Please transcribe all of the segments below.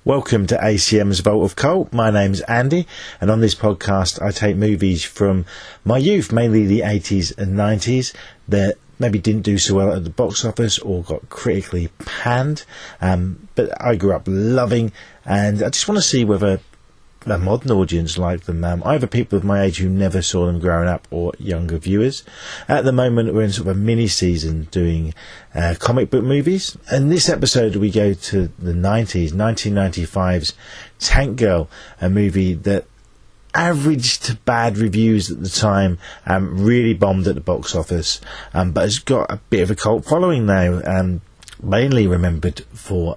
Welcome to ACM's Vault of Cult. My name's Andy, and on this podcast I take movies from my youth, mainly the 80s and 90s, that maybe didn't do so well at the box office or got critically panned, but I grew up loving, and I just want to see whether a modern audience like them, either people of my age who never saw them growing up or younger viewers. At the moment we're in sort of a mini season doing comic book movies, and this episode we go to the 90s, 1995's Tank Girl, a movie that averaged bad reviews at the time, really bombed at the box office, but has got a bit of a cult following now, mainly remembered for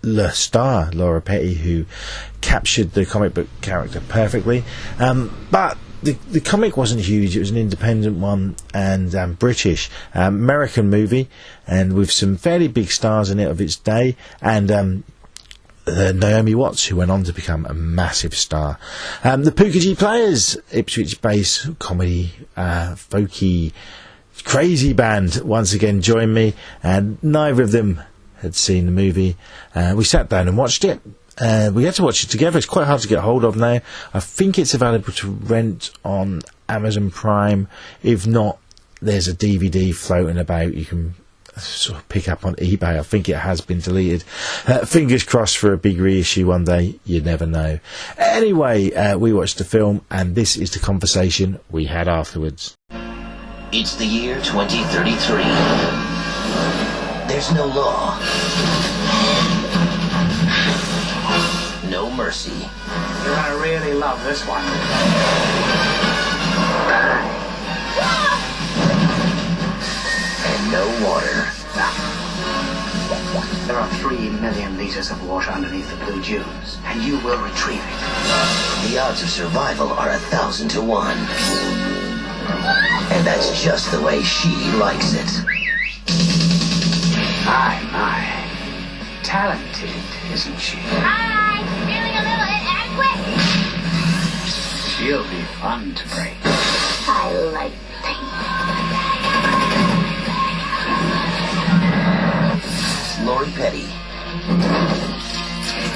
the star Laura Petty, who captured the comic book character perfectly, but the comic wasn't huge. It was an independent one, and British American movie, and with some fairly big stars in it of its day, and Naomi Watts, who went on to become a massive star. The Pookajee Players, Ipswich-based comedy folky crazy band, once again joined me, and neither of them had seen the movie. We sat down and watched it. We had to watch it together. It's quite hard to get hold of now. I think it's available to rent on Amazon Prime. If not, there's a DVD floating about you can sort of pick up on eBay. I think it has been deleted. Fingers crossed for a big reissue one day. You never know. Anyway, we watched the film, and this is the conversation we had afterwards. It's the year 2033. There's no law. No mercy. You're gonna really love this one. And no water. There are 3 million liters of water underneath the blue dunes, and you will retrieve it. The odds of survival are 1,000 to 1. And that's just the way she likes it. My. Talented, isn't she? Hi! Feeling a little inadequate? She'll be fun to break. I like pain. Lori Petty.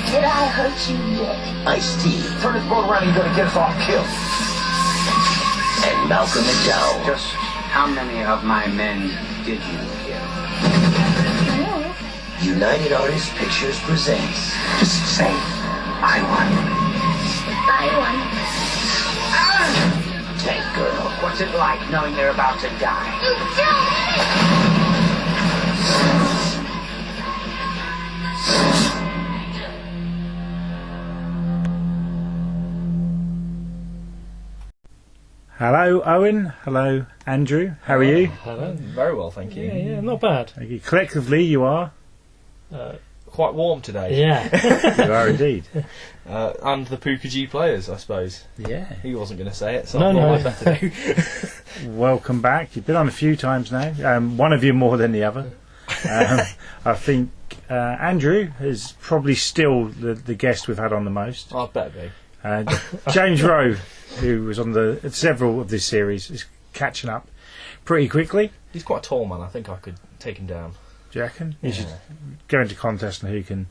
Did I hurt you yet? Ice-T. Turn this boat around and you're gonna get us all killed. And Malcolm McDowell. Just how many of my men did you kill? United Artists Pictures presents. Just say, I won. I won. Tank Girl. What's it like knowing you're about to die? You killed me! Hello, Owen. Hello, Andrew. How are you? Hello. Very well, thank you. Yeah, not bad. Collectively, you are. Quite warm today. Yeah. You are indeed. And the Pookajee Players, I suppose. Yeah. He wasn't going to say it, so No, I no. thought I'd better do. Welcome back. You've been on a few times now. One of you more than the other. I think Andrew is probably still the guest we've had on the most. I bet be. James Rowe, who was on several of this series, is catching up pretty quickly. He's quite a tall man. I think I could take him down. Do you reckon? You should go into contest on who can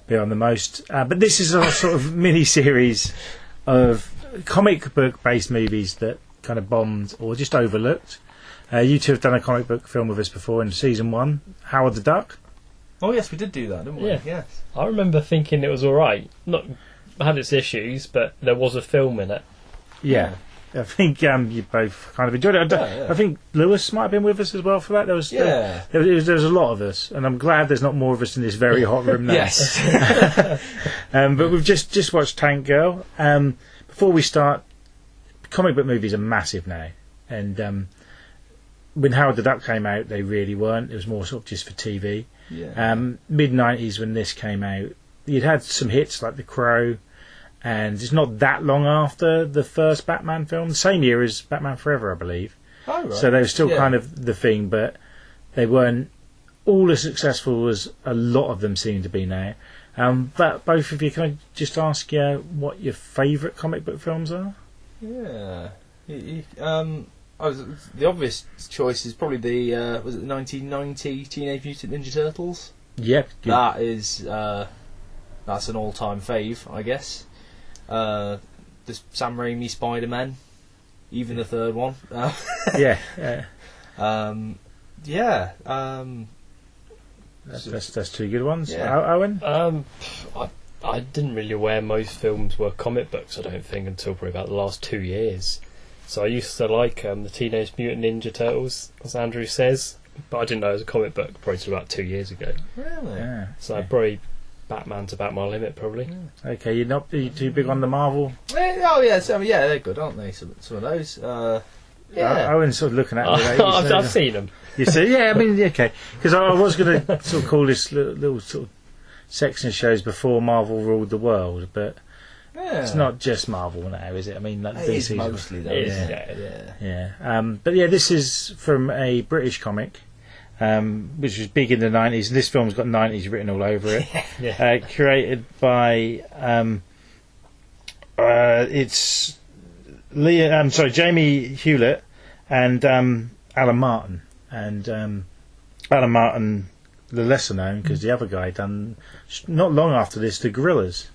be on the most. But this is a sort of mini-series of comic book-based movies that kind of bombed or just overlooked. You two have done a comic book film with us before in season 1, Howard the Duck. Oh yes, we did do that, didn't we? Yeah. Yes. I remember thinking it was alright. Not had its issues, but there was a film in it. Yeah. I think you both kind of enjoyed it. I think Lewis might have been with us as well for that. There was a lot of us, and I'm glad there's not more of us in this very hot room now. Yes. But we've just watched Tank Girl. Before we start, comic book movies are massive now, and when Howard the Duck came out, they really weren't. It was more sort of just for TV. Yeah. Mid-90s when this came out, you'd had some hits like The Crow, and it's not that long after the first Batman film, the same year as Batman Forever, I believe. Oh, right. So they were still kind of the thing, but they weren't all as successful as a lot of them seem to be now. But both of you, can I just ask you what your favourite comic book films are? Yeah. The obvious choice is probably the 1990 Teenage Mutant Ninja Turtles? Yep. That is that's an all-time fave, I guess. The Sam Raimi Spider-Man, even the third one. Yeah. That's two good ones. Yeah. Owen? I didn't really aware most films were comic books, I don't think, until probably about the last 2 years. So I used to like the Teenage Mutant Ninja Turtles, as Andrew says, but I didn't know it was a comic book probably till about 2 years ago. Really? Yeah. So probably Batman's about my limit, probably. Okay, are you too big on the Marvel? They're good, aren't they? Some of those. Owen's sort of looking at me. I've seen them. You see, yeah, I mean, okay. Because I was going to sort of call this little sort of section of shows before Marvel ruled the world, but it's not just Marvel now, is it? I mean, like It is DC's mostly though. Yeah. But yeah, this is from a British comic, which was big in the 90s. This film's got 90s written all over it. Created by it's Jamie Hewlett and Alan Martin. And Alan Martin, the lesser known, because the other guy done not long after this the Gorillaz,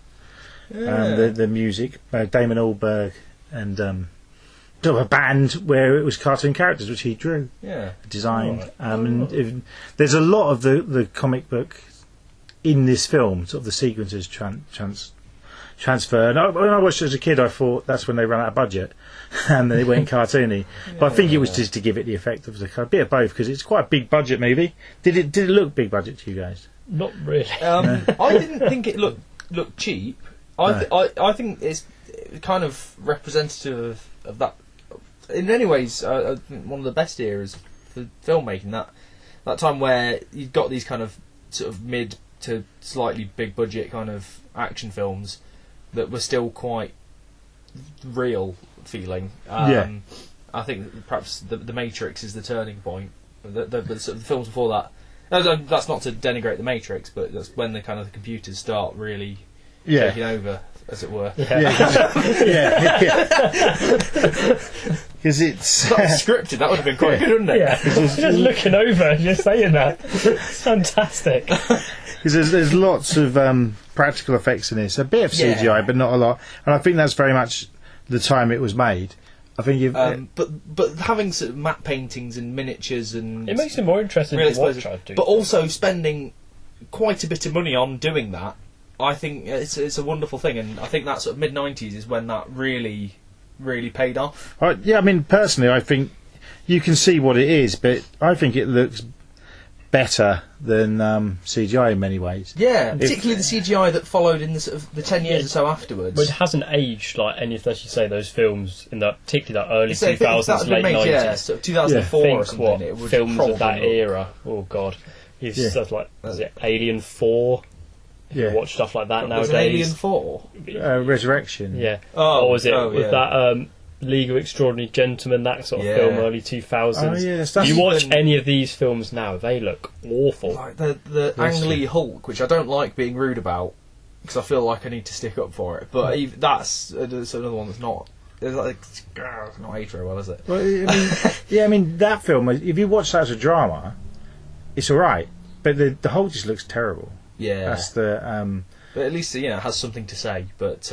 the music, Damon Albarn, and sort of a band where it was cartoon characters which he drew, designed. And there's a lot of the comic book in this film, sort of the sequences transfer. And when I watched it as a kid, I thought that's when they ran out of budget and they went cartoony. But I think it was just to give it the effect of a bit of both, because it's quite a big budget movie. Did it look big budget to you guys? Not really. I didn't think it looked cheap. I think it's kind of representative of that. In many ways, I think one of the best eras for filmmaking. That time where you've got these kind of sort of mid to slightly big budget kind of action films that were still quite real feeling. I think perhaps the Matrix is the turning point. The sort of films before that. That's not to denigrate the Matrix, but that's when the kind of the computers start really taking over, as it were. Because it's not scripted. That would have been quite good, wouldn't it? Yeah, just looking over and just saying that. It's fantastic. Because there's lots of practical effects in this, a bit of CGI, but not a lot. And I think that's very much the time it was made. I think but having sort of matte paintings and miniatures and it makes it more interesting to watch. But also spending quite a bit of money on doing that, I think it's a wonderful thing, and I think that sort of mid-90s is when that really paid off. I mean, personally, I think you can see what it is, but I think it looks better than CGI in many ways. Yeah, particularly the CGI that followed in the sort of the 10 years or so afterwards. But it hasn't aged like any of, as you say, those films in that, particularly that early 2000s, late 90s. Yeah, sort of 2004 or something. What it would films of that era? Oh God, stuff like was it Alien 4? You watch stuff like that nowadays. Alien 4? Resurrection. Yeah. Or was it with that League of Extraordinary Gentlemen, that sort of film, early 2000s? You watch any of these films now, they look awful. Like the Ang Lee Hulk, which I don't like being rude about, because I feel like I need to stick up for it. But that's another one that's not. It's like, it's not aged very well, is it? Well, I mean, that film, if you watch that as a drama, it's alright. But the Hulk just looks terrible. Yeah. That's the. But at least it has something to say. But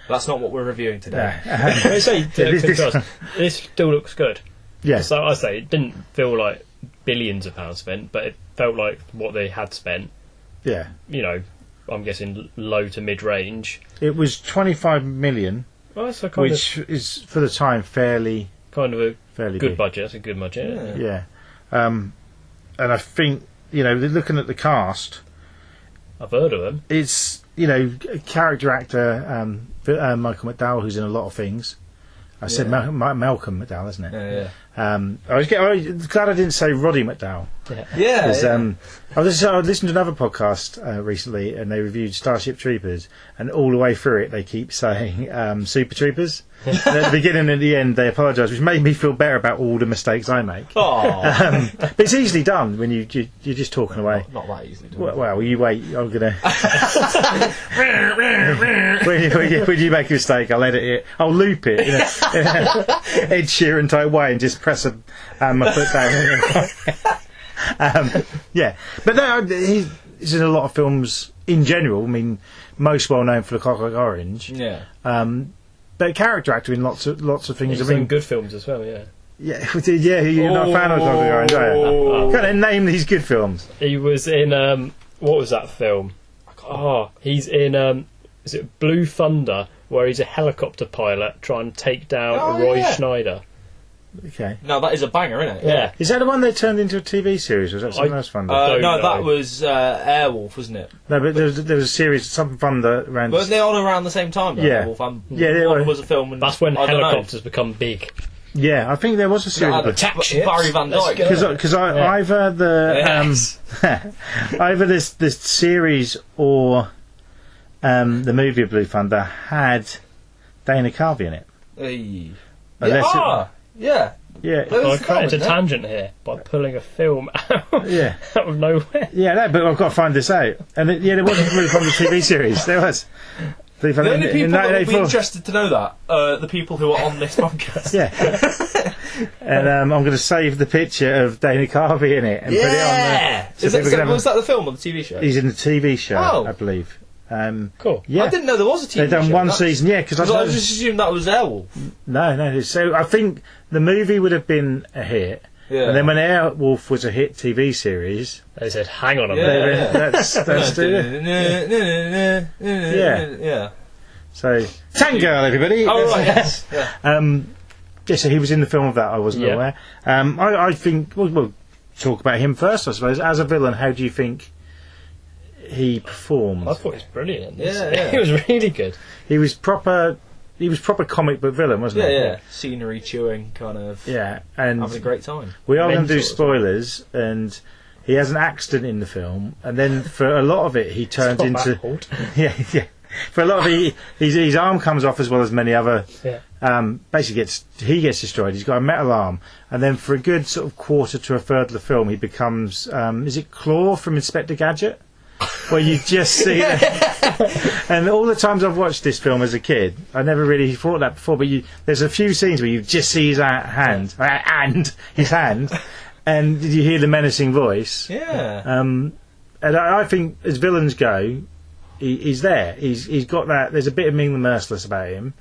that's not what we're reviewing today. This still looks good. Yeah. So I say it didn't feel like billions of pounds spent, but it felt like what they had spent. Yeah. You know, I'm guessing low to mid range. It was 25 million, which is for the time fairly good big. budget. That's a good budget. Yeah. And I think looking at the cast, I've heard of them. It's character actor Michael McDowell, who's in a lot of things. I said Malcolm McDowell, isn't it? I was glad I didn't say Roddy McDowell. I listened to another podcast recently, and they reviewed Starship Troopers, and all the way through it they keep saying Super Troopers. At the beginning and at the end they apologise, which made me feel better about all the mistakes I make. But it's easily done when you're just talking away. Not that easily done. Well, you wait. I'm gonna. when you make a mistake, I'll edit it. I'll loop it in an Ed Sheeran type way and just press my foot down. But no, he's in a lot of films in general. I mean, most well known for The Clockwork Orange. Yeah. But a character actor in lots of things. He's in good films as well, yeah. Yeah, you're not a fan of The Clockwork Orange, are you? Can I name these good films? He was in what was that film? He's in is it Blue Thunder, where he's a helicopter pilot trying to take down Roy Schneider. Okay. No, that is a banger, isn't it? Yeah. Is that the one they turned into a TV series? Or was that something else fun? No, know. that was Airwolf, wasn't it? No, but there was a series, something fun that ran. Weren't they on around the same time? Though, Yeah. Airwolf? Yeah, they one were. was a film. And That's when I don't know. helicopters become big. Yeah, I think there was a series. Barry Van Dyke. Because either either this series or the movie of Blue Thunder had Dana Carvey in it. Hey. Unless Yeah. yeah, I created a tangent here by pulling a film out, yeah, out of nowhere. yeah. No, but I've got to find this out. And there was a Blue Thunder TV series. There was. Blue Thunder The only people that would be 1984. interested to know that are the people who are on this podcast. Yeah. And I'm going to save the picture of Dana Carvey in it and put it on there. Was that the film or the TV show? He's in the TV show, Oh. I believe. Cool. Yeah. I didn't know there was a TV show. They've done one That's- season, yeah, because I just assumed that was Airwolf. No. So I think the movie would have been a hit, Yeah. and then when Airwolf was a hit TV series, They said, hang on a Yeah. minute. that's it. Yeah. So Tank Girl, everybody. Oh right, yes. Yeah. Yeah, so he was in the film of that. I wasn't Yeah. aware. I think we'll talk about him first, I suppose. As a villain, how do you think he performed? I thought he was brilliant. Yeah. He was really good. He was proper comic book villain, wasn't he? Yeah. Scenery chewing, kind of. Yeah, and Having a great time. we are going to do Mental as well. spoilers, and he has an accident in the film, and then for a lot of it, he turns Not into baffled. yeah. For a lot of it, his arm comes off as well as many other. Yeah. Basically, he gets destroyed. He's got a metal arm, and then for a good sort of quarter to a third of the film, he becomes is it Claw from Inspector Gadget, where you just see. And all the times I've watched this film as a kid, I never really thought that before. But there's a few scenes where you just see his hand, and you hear the menacing voice. Yeah. And I think as villains go, he's there. He's got that. There's a bit of Mean and Merciless about him.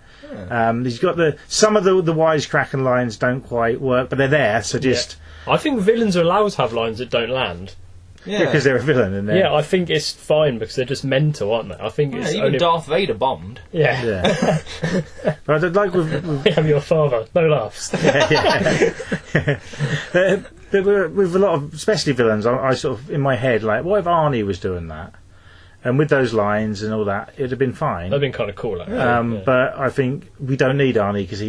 He's got some of the wisecracking lines don't quite work, but they're there. So just I think villains are allowed to have lines that don't land. because they're a villain, and Yeah, I think it's fine because they're just mental, aren't they? I think it's even only... Darth Vader bombed. Yeah. yeah. But I don't like with I am your father. No laughs. but with a lot of, especially villains, I sort of in my head like, what if Arnie was doing that? And with those lines and all that, it'd have been fine. That'd been kind of cool. Like that. Yeah. But I think we don't need Arnie because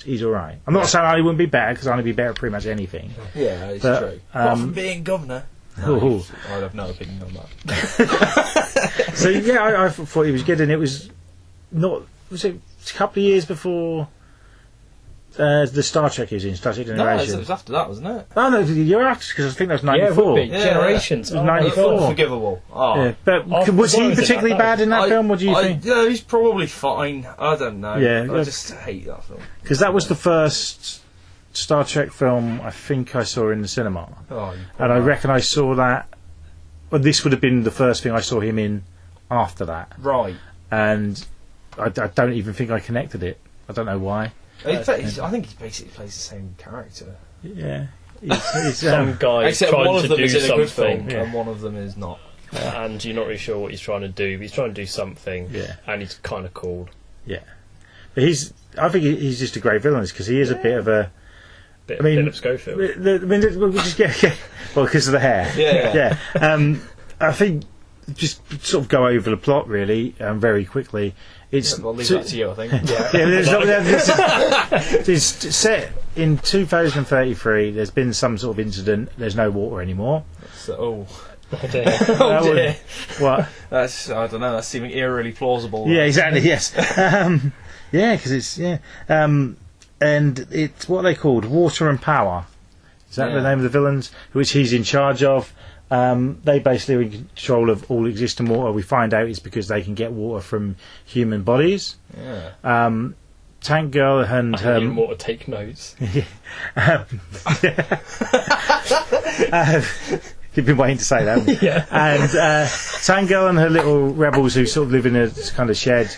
he's all right. I'm not saying Arnie wouldn't be better because Arnie would be better at pretty much anything. Yeah, it's But, true. Apart from being governor. Ooh. I have no opinion on that. So yeah, I thought he was good, and it was not. Was it a couple of years before the Star Trek he was in, Star Trek No, Generation? it was after that, wasn't it? Oh no, you're after because I think that was Yeah, it would '94. be. Yeah. Generations. It was Oh my 94. God. Unforgivable. Oh. Yeah, but Oh, was what he was it? particularly bad in that film? What do you think? No, he's probably fine. I don't know. Yeah, I just hate that film. Because that was the first Star Trek film I think I saw in the cinema, Oh, and I reckon I saw that. Well, this would have been the first thing I saw him in after that, right. and I don't even think I connected it. I don't know why. I think he basically plays the same character. Yeah, he's, Some guy Except trying one of to them do is in a good something, film, and one of them is not. and you're not really sure what he's trying to do. But he's trying to do something, Yeah. and he's kind of cool. yeah. But I think he's just a great villain because he is a bit of a. Bit, I mean, Philip Schofield. We'll just well, because of the hair. Yeah. Yeah. I think just sort of go over the plot really very quickly. It's I'll leave that to you, I think. it's set in 2033. There's been some sort of incident. There's no water anymore. So, Oh dear. That would- What? that's, I don't know, that's seeming eerily plausible. Yeah, exactly. Yes. Yeah, because it's and it's what they called Water and Power. Is that the name of the villains? Which he's in charge of. They basically are in control of all existing water. We find out it's because they can get water from human bodies. Yeah. Tank Girl and I didn't want to take notes. You've been waiting to say that. Haven't you? Yeah. And Tangirl and her little rebels who sort of live in a kind of shed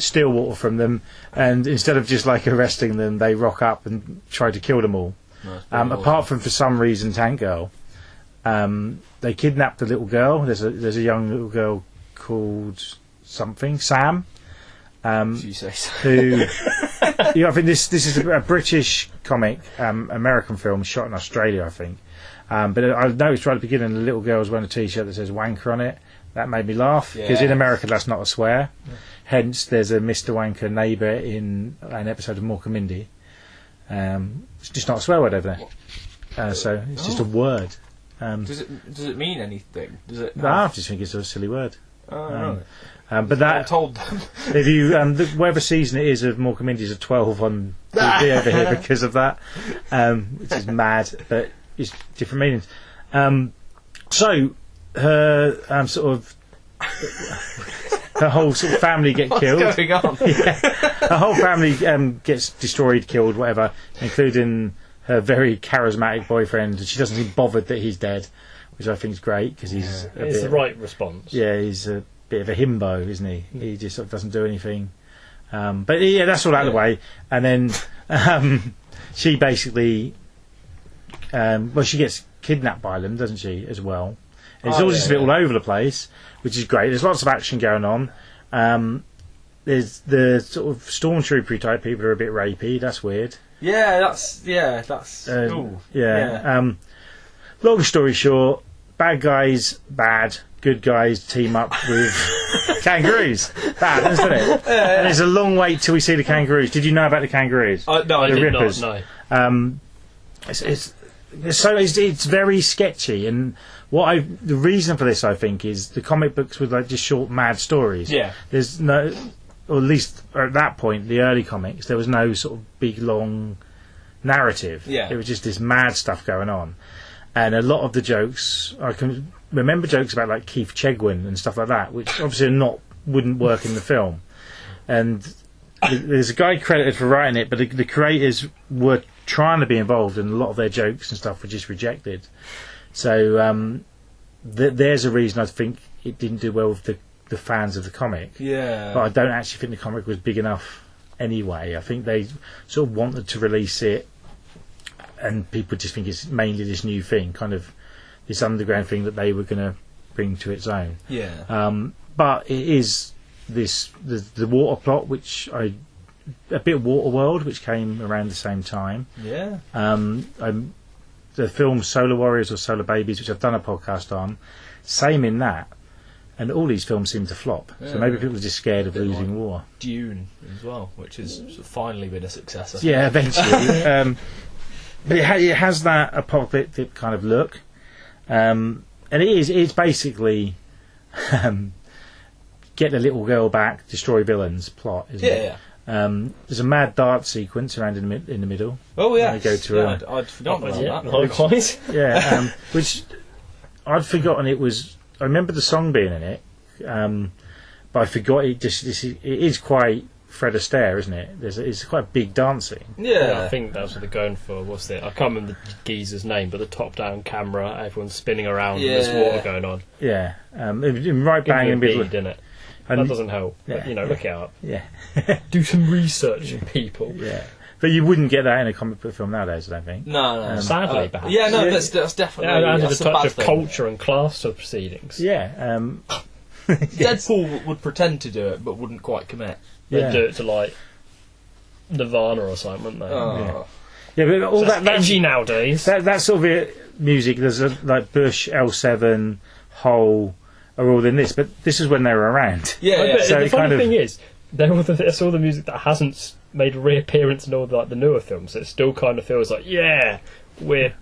steal water from them, and instead of just like arresting them, they rock up and try to kill them all. Apart from, for some reason, Tank Girl, they kidnap the little girl. There's a young little girl called something Sam. You say so. Who? I think this is a British comic, American film shot in Australia, I think. But I noticed right at the beginning the little girl was wearing a T-shirt that says "Wanker" on it. That made me laugh because in America that's not a swear. Hence, there's a Mr. Wanker neighbour in an episode of Mork and Mindy. It's just not a swear word over there. So it's just a word. Does it mean anything? Does it? No, I just think it's a silly word. Right. But that I told them. if you whatever season it is of Mork and Mindy is a 12 on TV over here because of that, which is mad, but it's different meanings. So her sort of her whole sort of family get killed. What's going on? Her whole family gets destroyed, killed, whatever, including her very charismatic boyfriend. And she doesn't seem bothered that he's dead, which I think is great because he's It's the right response. Yeah, he's a bit of a himbo, isn't he? He just sort of doesn't do anything. But yeah, that's all out of the way. And then she basically, she gets kidnapped by them, doesn't she, as well? And it's all just a bit all over the place, which is great. There's lots of action going on. There's the sort of stormtrooper type people who are a bit rapey. That's weird. That's Long story short, bad guys bad, good guys team up with kangaroos. Bad, isn't it? And there's a long wait till we see the kangaroos. Did you know about the kangaroos? No, I the did rippers. not. No. It's very sketchy, and the reason for this, I think, is the comic books were like just short, mad stories. Yeah. There's no, or at least at that point, the early comics, there was no sort of big, long narrative. Yeah. It was just this mad stuff going on, and a lot of the jokes, I can remember jokes about like Keith Chegwin and stuff like that, which obviously wouldn't work in the film. And there's a guy credited for writing it, but the creators were trying to be involved, and a lot of their jokes and stuff were just rejected. So there's a reason I think it didn't do well with the fans of the comic. Yeah. But I don't actually think the comic was big enough anyway. I think they sort of wanted to release it, and people just think it's mainly this new thing, kind of this underground thing that they were going to bring to its own. Yeah. But it is the water plot, which a bit of Waterworld, which came around the same time. Yeah. The film Solar Warriors or Solar Babies, which I've done a podcast on, same in that. And all these films seem to flop. So maybe people are just scared of losing war. Dune as well, which has sort of finally been a success. I think. Yeah, eventually. But it has that apocalyptic kind of look. And it's basically get the little girl back, destroy villains plot, isn't it? Yeah. There's a mad dart sequence around in the middle. Oh yeah. They go to I'd forgotten about that. Likewise. Yeah, which I'd forgotten it was. I remember the song being in it, but I forgot it. It is quite Fred Astaire, isn't it? It's quite big dancing. Yeah. I think that's what they're going for. What's it? I can't remember the geezer's name, but the top-down camera, everyone's spinning around, and there's water going on. Yeah, right bang in the middle. Didn't it? That doesn't help. But, look it up. Yeah. Do some research, people. Yeah. But you wouldn't get that in a comic book film nowadays, I don't think. No. Sadly, perhaps. Yeah, no, that's definitely. Yeah, added a that's touch bad of thing. culture and class to the proceedings. Yeah. Deadpool would pretend to do it, but wouldn't quite commit. They'd do it to, like, Nirvana or something, wouldn't they? Oh. Yeah, but all So that edgy nowadays. that sort of music. There's like Bush, L7, Hole are all in this, but this is when they were around. Yeah. But So the it funny kind of- thing is, it's all the music that hasn't made a reappearance in all the newer films. It still kind of feels like, yeah, we're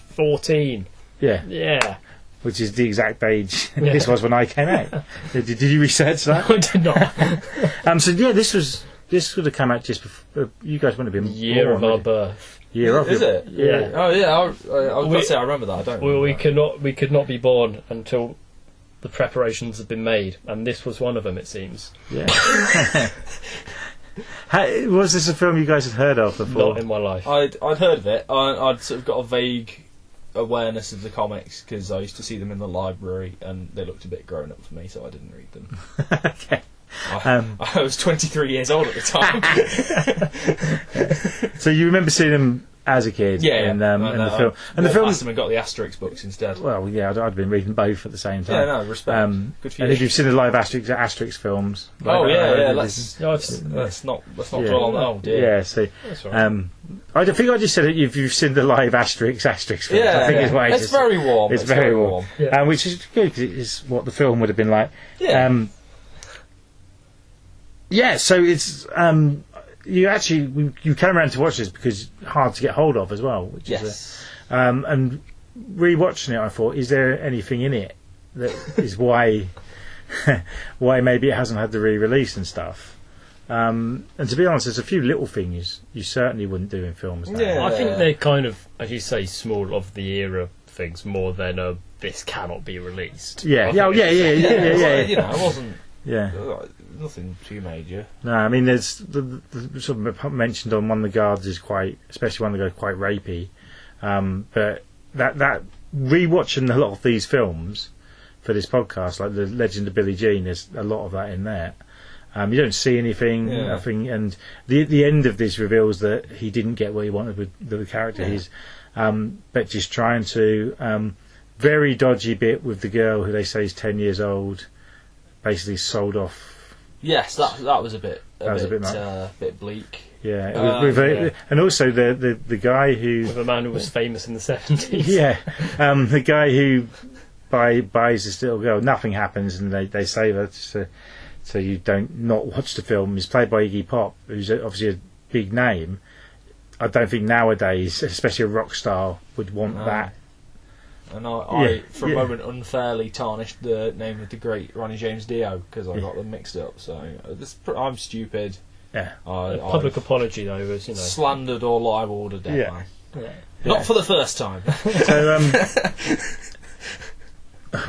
14. Yeah, Yeah. which is the exact age this was when I came out. Did you research that? I did not. So yeah, this would have come out just before you guys wouldn't have been Year born, of our would you? birth. Year of Is your- it? Yeah. Oh yeah. I was going to say I remember that. I don't. Well, remember we could not be born until the preparations had been made, and this was one of them, it seems. Yeah. Was this a film you guys had heard of before? Not in my life. I'd heard of it. I'd sort of got a vague awareness of the comics because I used to see them in the library and they looked a bit grown up for me, so I didn't read them. Okay. I was 23 years old at the time. So you remember seeing them as a kid? Yeah, in the film. And the film. Past them and got the Asterix books instead. Well, yeah, I'd been reading both at the same time. Yeah, no, respect. Good for you. And if you've seen the live Asterix films, Let's not dwell on that. Oh dear. Yeah, so I think I just said it. If you've seen the live Asterix films, I think it's very warm. It's very warm, yeah. Which is good because it's what the film would have been like. Yeah. So it's you came around to watch this because it's hard to get hold of as well. Which is and rewatching it, I thought, is there anything in it that is why maybe it hasn't had the re-release and stuff? And to be honest, there's a few little things you certainly wouldn't do in films now. Yeah. I think they're kind of, as you say, small of the era things more than this cannot be released. Yeah. You know, it wasn't. Yeah. Nothing too major. No, I mean, there's the sort of mentioned on one of the guards is especially one that goes quite rapey. But that rewatching a lot of these films for this podcast, like the Legend of Billie Jean, there's a lot of that in there. You don't see anything, nothing, and the end of this reveals that he didn't get what he wanted with the character. He's but just trying to very dodgy bit with the girl who they say is 10 years old, basically sold off. Yes, that was a bit bleak. Yeah, and also the guy who with a man who was famous in the 70s. Yeah, the guy who buys this little girl. Nothing happens, and they save her. So you don't not watch the film. He's played by Iggy Pop, who's obviously a big name. I don't think nowadays, especially a rock star, would want that. And I for a moment, unfairly tarnished the name of the great Ronnie James Dio because I got them mixed up. So I'm stupid. Yeah. Public apology, though, was, slandered or libelled a dead man. Yeah. Not for the first time. So,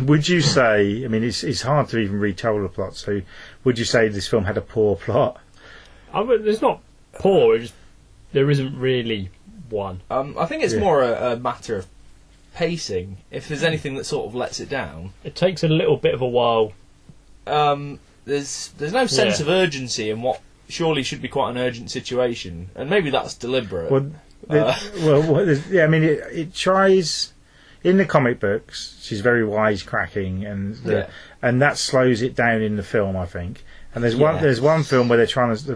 would you say? I mean, it's hard to even retell the plot. So, would you say this film had a poor plot? It's not poor. There isn't really one. I think it's more a matter of pacing. If there's anything that sort of lets it down, it takes a little bit of a while. There's no sense of urgency in what surely should be quite an urgent situation, and maybe that's deliberate. I mean, it tries. In the comic books, she's very wisecracking, and that slows it down in the film, I think. And there's one film where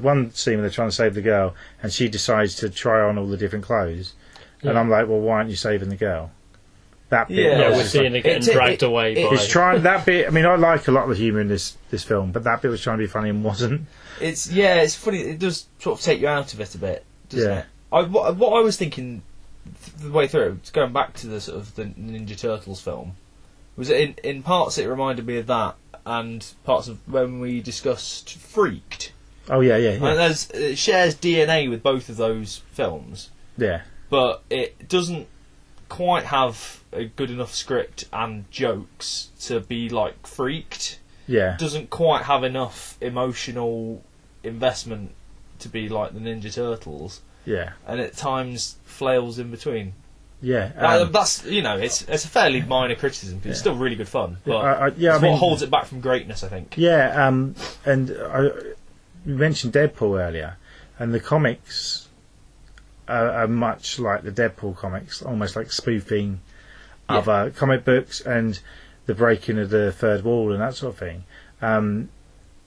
one scene where they're trying to save the girl, and she decides to try on all the different clothes, and I'm like, well, why aren't you saving the girl? That bit, we're seeing it getting dragged away. It's trying that bit. I mean, I like a lot of the humour in this film, but that bit was trying to be funny and wasn't. It's funny. It does sort of take you out of it a bit, doesn't it? What I was thinking the way through, going back to the sort of the Ninja Turtles film, was that in parts it reminded me of that, and parts of when we discussed Freaked. Oh yeah. And it shares DNA with both of those films. Yeah, but it doesn't quite have a good enough script and jokes to be like Freaked. Yeah, doesn't quite have enough emotional investment to be like the Ninja Turtles. Yeah, and at times flails in between. Yeah, that's it's a fairly minor criticism. It's still really good fun, but it's what holds it back from greatness, I think. Yeah, and you mentioned Deadpool earlier, and the comics are much like the Deadpool comics, almost like spoofing other comic books and the breaking of the third wall and that sort of thing.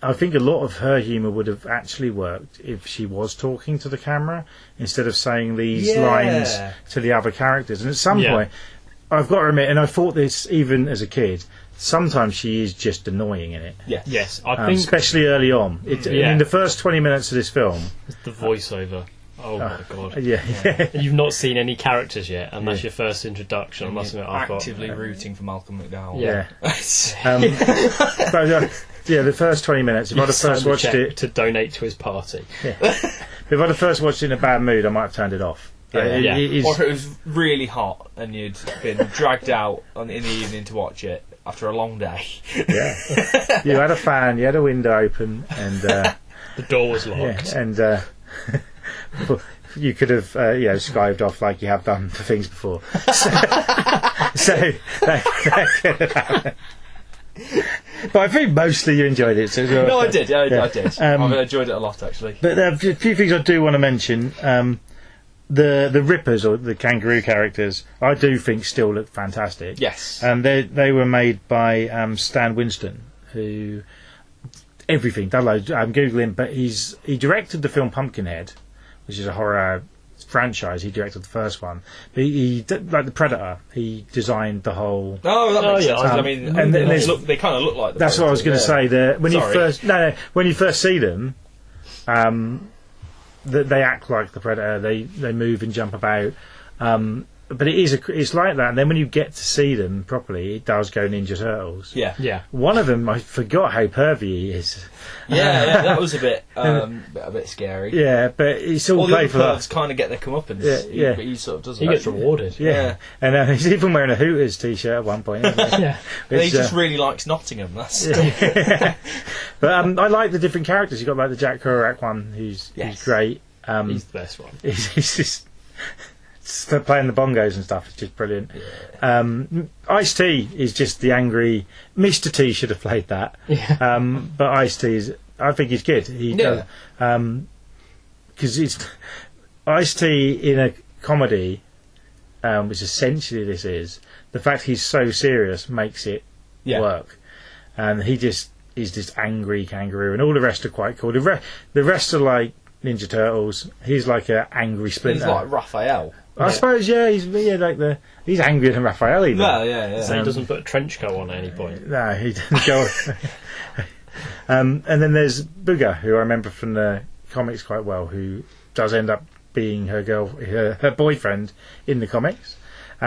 I think a lot of her humour would have actually worked if she was talking to the camera instead of saying these lines to the other characters. And at some point, I've got to admit, and I thought this even as a kid, sometimes she is just annoying in it. Yes, I think especially early on. In the first 20 minutes of this film, the voiceover. Oh my god! Yeah. You've not seen any characters yet, and that's your first introduction. I must admit, I've actively rooting for Malcolm McDowell. Yeah. The first 20 minutes. If I'd have first watched it to donate to his party. Yeah. If I'd have first watched it in a bad mood, I might have turned it off. Or if it was really hot and you'd been dragged out in the evening to watch it after a long day. Yeah. You had a fan, you had a window open, and the door was locked. Yeah, and you could have skived off like you have done for things before. So that could have happened. But I think mostly you enjoyed it. So No, I did. I did. Um, I've enjoyed it a lot, actually. But there are a few things I do want to mention. The Rippers, or the kangaroo characters, I do think still look fantastic. Yes. They were made by Stan Winston, who everything. I'm googling, but he directed the film Pumpkinhead, which is a horror franchise. He directed the first one. But he like the Predator. He designed the whole. Oh, that makes sense. yeah. I mean, And then they kind of look like the That's what I was going to say. When you first see them, they act like the Predator. They move and jump about. But it's like that. And then when you get to see them properly, it does go Ninja Turtles. Yeah. Yeah. One of them, I forgot how pervy he is. Yeah, that was a bit scary. Yeah, but it's all All the other playful. pervs kind of get their comeuppance. Yeah. But he sort of doesn't. He gets rewarded. Yeah. And he's even wearing a Hooters t-shirt at one point. Isn't he? Yeah. He just really likes Nottingham. That's But I like the different characters. You've got like the Jack Kerouac one, who's great. He's the best one. He's just playing the bongos and stuff. It's just brilliant. Ice-T is just the angry. Mr. T should have played that. Yeah. But Ice-T I think he's good. Because it's Ice-T in a comedy, which essentially this is. The fact he's so serious makes it work, and he just is this angry kangaroo, and all the rest are quite cool. The rest are like Ninja Turtles. He's like an angry Splinter. He's like Raphael. I suppose, he's angrier than Raphael even. Well, yeah. So he doesn't put a trench coat on at any point. No, he doesn't go. And then there's Booger, who I remember from the comics quite well, who does end up being her boyfriend in the comics,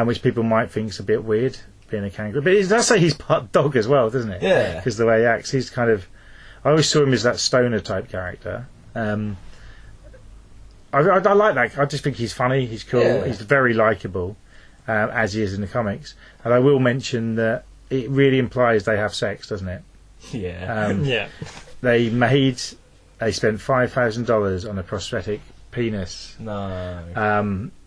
which people might think is a bit weird, being a kangaroo. But it does say he's part dog as well, doesn't it? Yeah. Because the way he acts, he's kind of. I always saw him as that stoner type character. I like that. I just think he's funny. He's cool. Yeah. He's very likable, as he is in the comics. And I will mention that it really implies they have sex, doesn't it? Yeah. Yeah. They spent $5,000 on a prosthetic penis. No.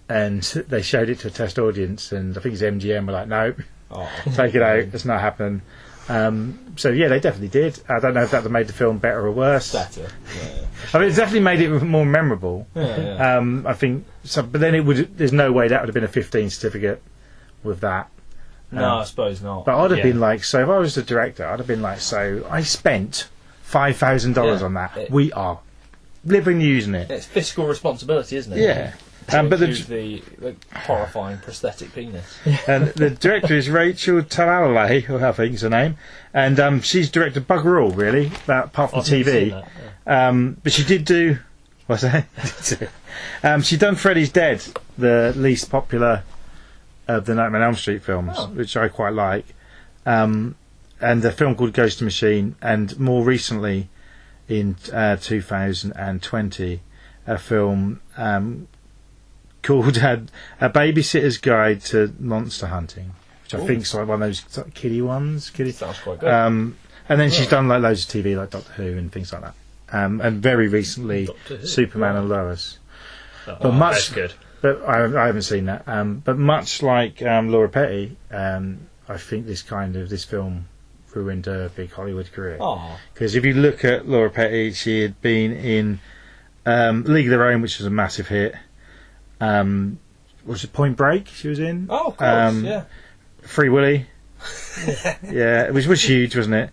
And they showed it to a test audience, and I think it's MGM were like, no, Oh. take it out. It's not happening. So yeah, they definitely did. I don't know if that made the film better or worse. Better. Yeah. I mean, it's definitely made it more memorable. Yeah. I think so, but then there's no way that would have been a 15 certificate with that. No, I suppose not. But I'd have been like, so if I was the director, I'd have been like, so I spent $5,000 on that. We are living using it. It's fiscal responsibility, isn't it? Yeah. But the horrifying prosthetic penis. And the director is Rachel Talalay, who I think is her name, and she's directed bugger all really, apart from TV. But she did do what's that? She done Freddy's Dead, the least popular of the Nightmare on Elm Street films, which I quite like, and a film called Ghost Machine, and more recently in 2020 a film called A Babysitter's Guide to Monster Hunting, which I think is like one of those sort of kiddie ones. Sounds quite good. And then she's done like loads of TV, like Doctor Who and things like that. And very recently, Superman and Lois. That's good. But I haven't seen that. But much like Laura Petty, I think this film ruined her big Hollywood career. Because if you look at Laura Petty, she had been in League of Their Own, which was a massive hit. Was it Point Break she was in? Oh, of course, yeah. Free Willy. Yeah, it was huge, wasn't it?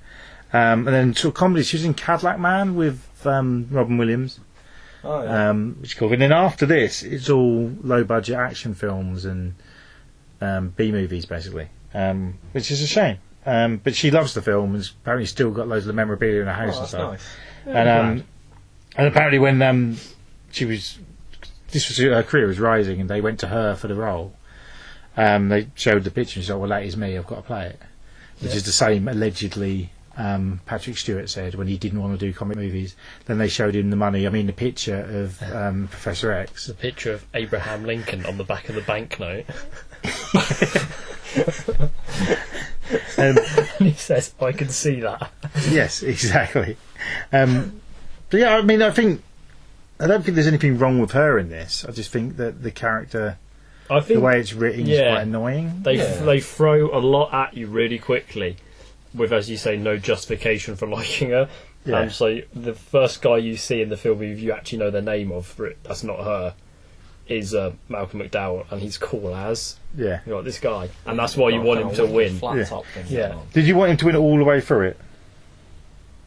And then sort of comedy, she was in Cadillac Man with Robin Williams. Oh, yeah. Which is cool. And then after this, it's all low budget action films and B movies, basically, which is a shame. But she loves the film and apparently still got loads of the memorabilia in her house and stuff. Nice. And apparently when her career was rising and they went to her for the role, they showed the picture and she said, well, that is me, I've got to play it. Which is the same, allegedly, Patrick Stewart said when he didn't want to do comic movies. Then they showed him the money. I mean, the picture of Professor X. The picture of Abraham Lincoln on the back of the banknote. And he says, I can see that. Yes, exactly. But yeah, I mean, I think I don't think there's anything wrong with her in this. I just think that the character, I think the way it's written, is quite annoying. They throw a lot at you really quickly, with, as you say, no justification for liking her. Yeah. And so the first guy you see in the film, if you actually know the name of, that's not her, is Malcolm McDowell, and he's cool as. Yeah. You're like, this guy, and that's why you want him to win. Flat top thing. Yeah. Did you want him to win all the way through it?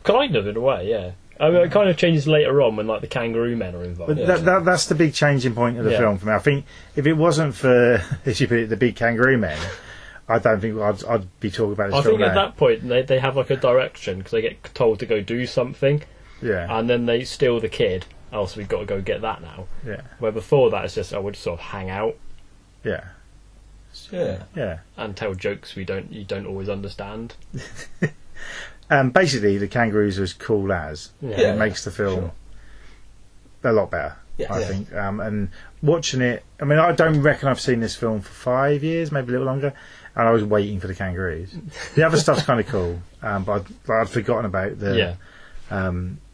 Kind of, in a way, yeah. I mean, it kind of changes later on when like the kangaroo men are involved. But that's the big changing point of the film for me. I think if it wasn't for, as you put it, the big kangaroo men, I don't think I'd be talking about this film. I think at that point they have like a direction because they get told to go do something, and then they steal the kid. Oh, so we've got to go get that now. Yeah. Where before that it's just I would sort of hang out. Yeah. And tell jokes you don't always understand. Basically, the kangaroos are as cool as. It makes the film a lot better, I think. And watching it, I mean, I don't reckon I've seen this film for 5 years, maybe a little longer, and I was waiting for the kangaroos. The other stuff's kind of cool, but I'd forgotten about the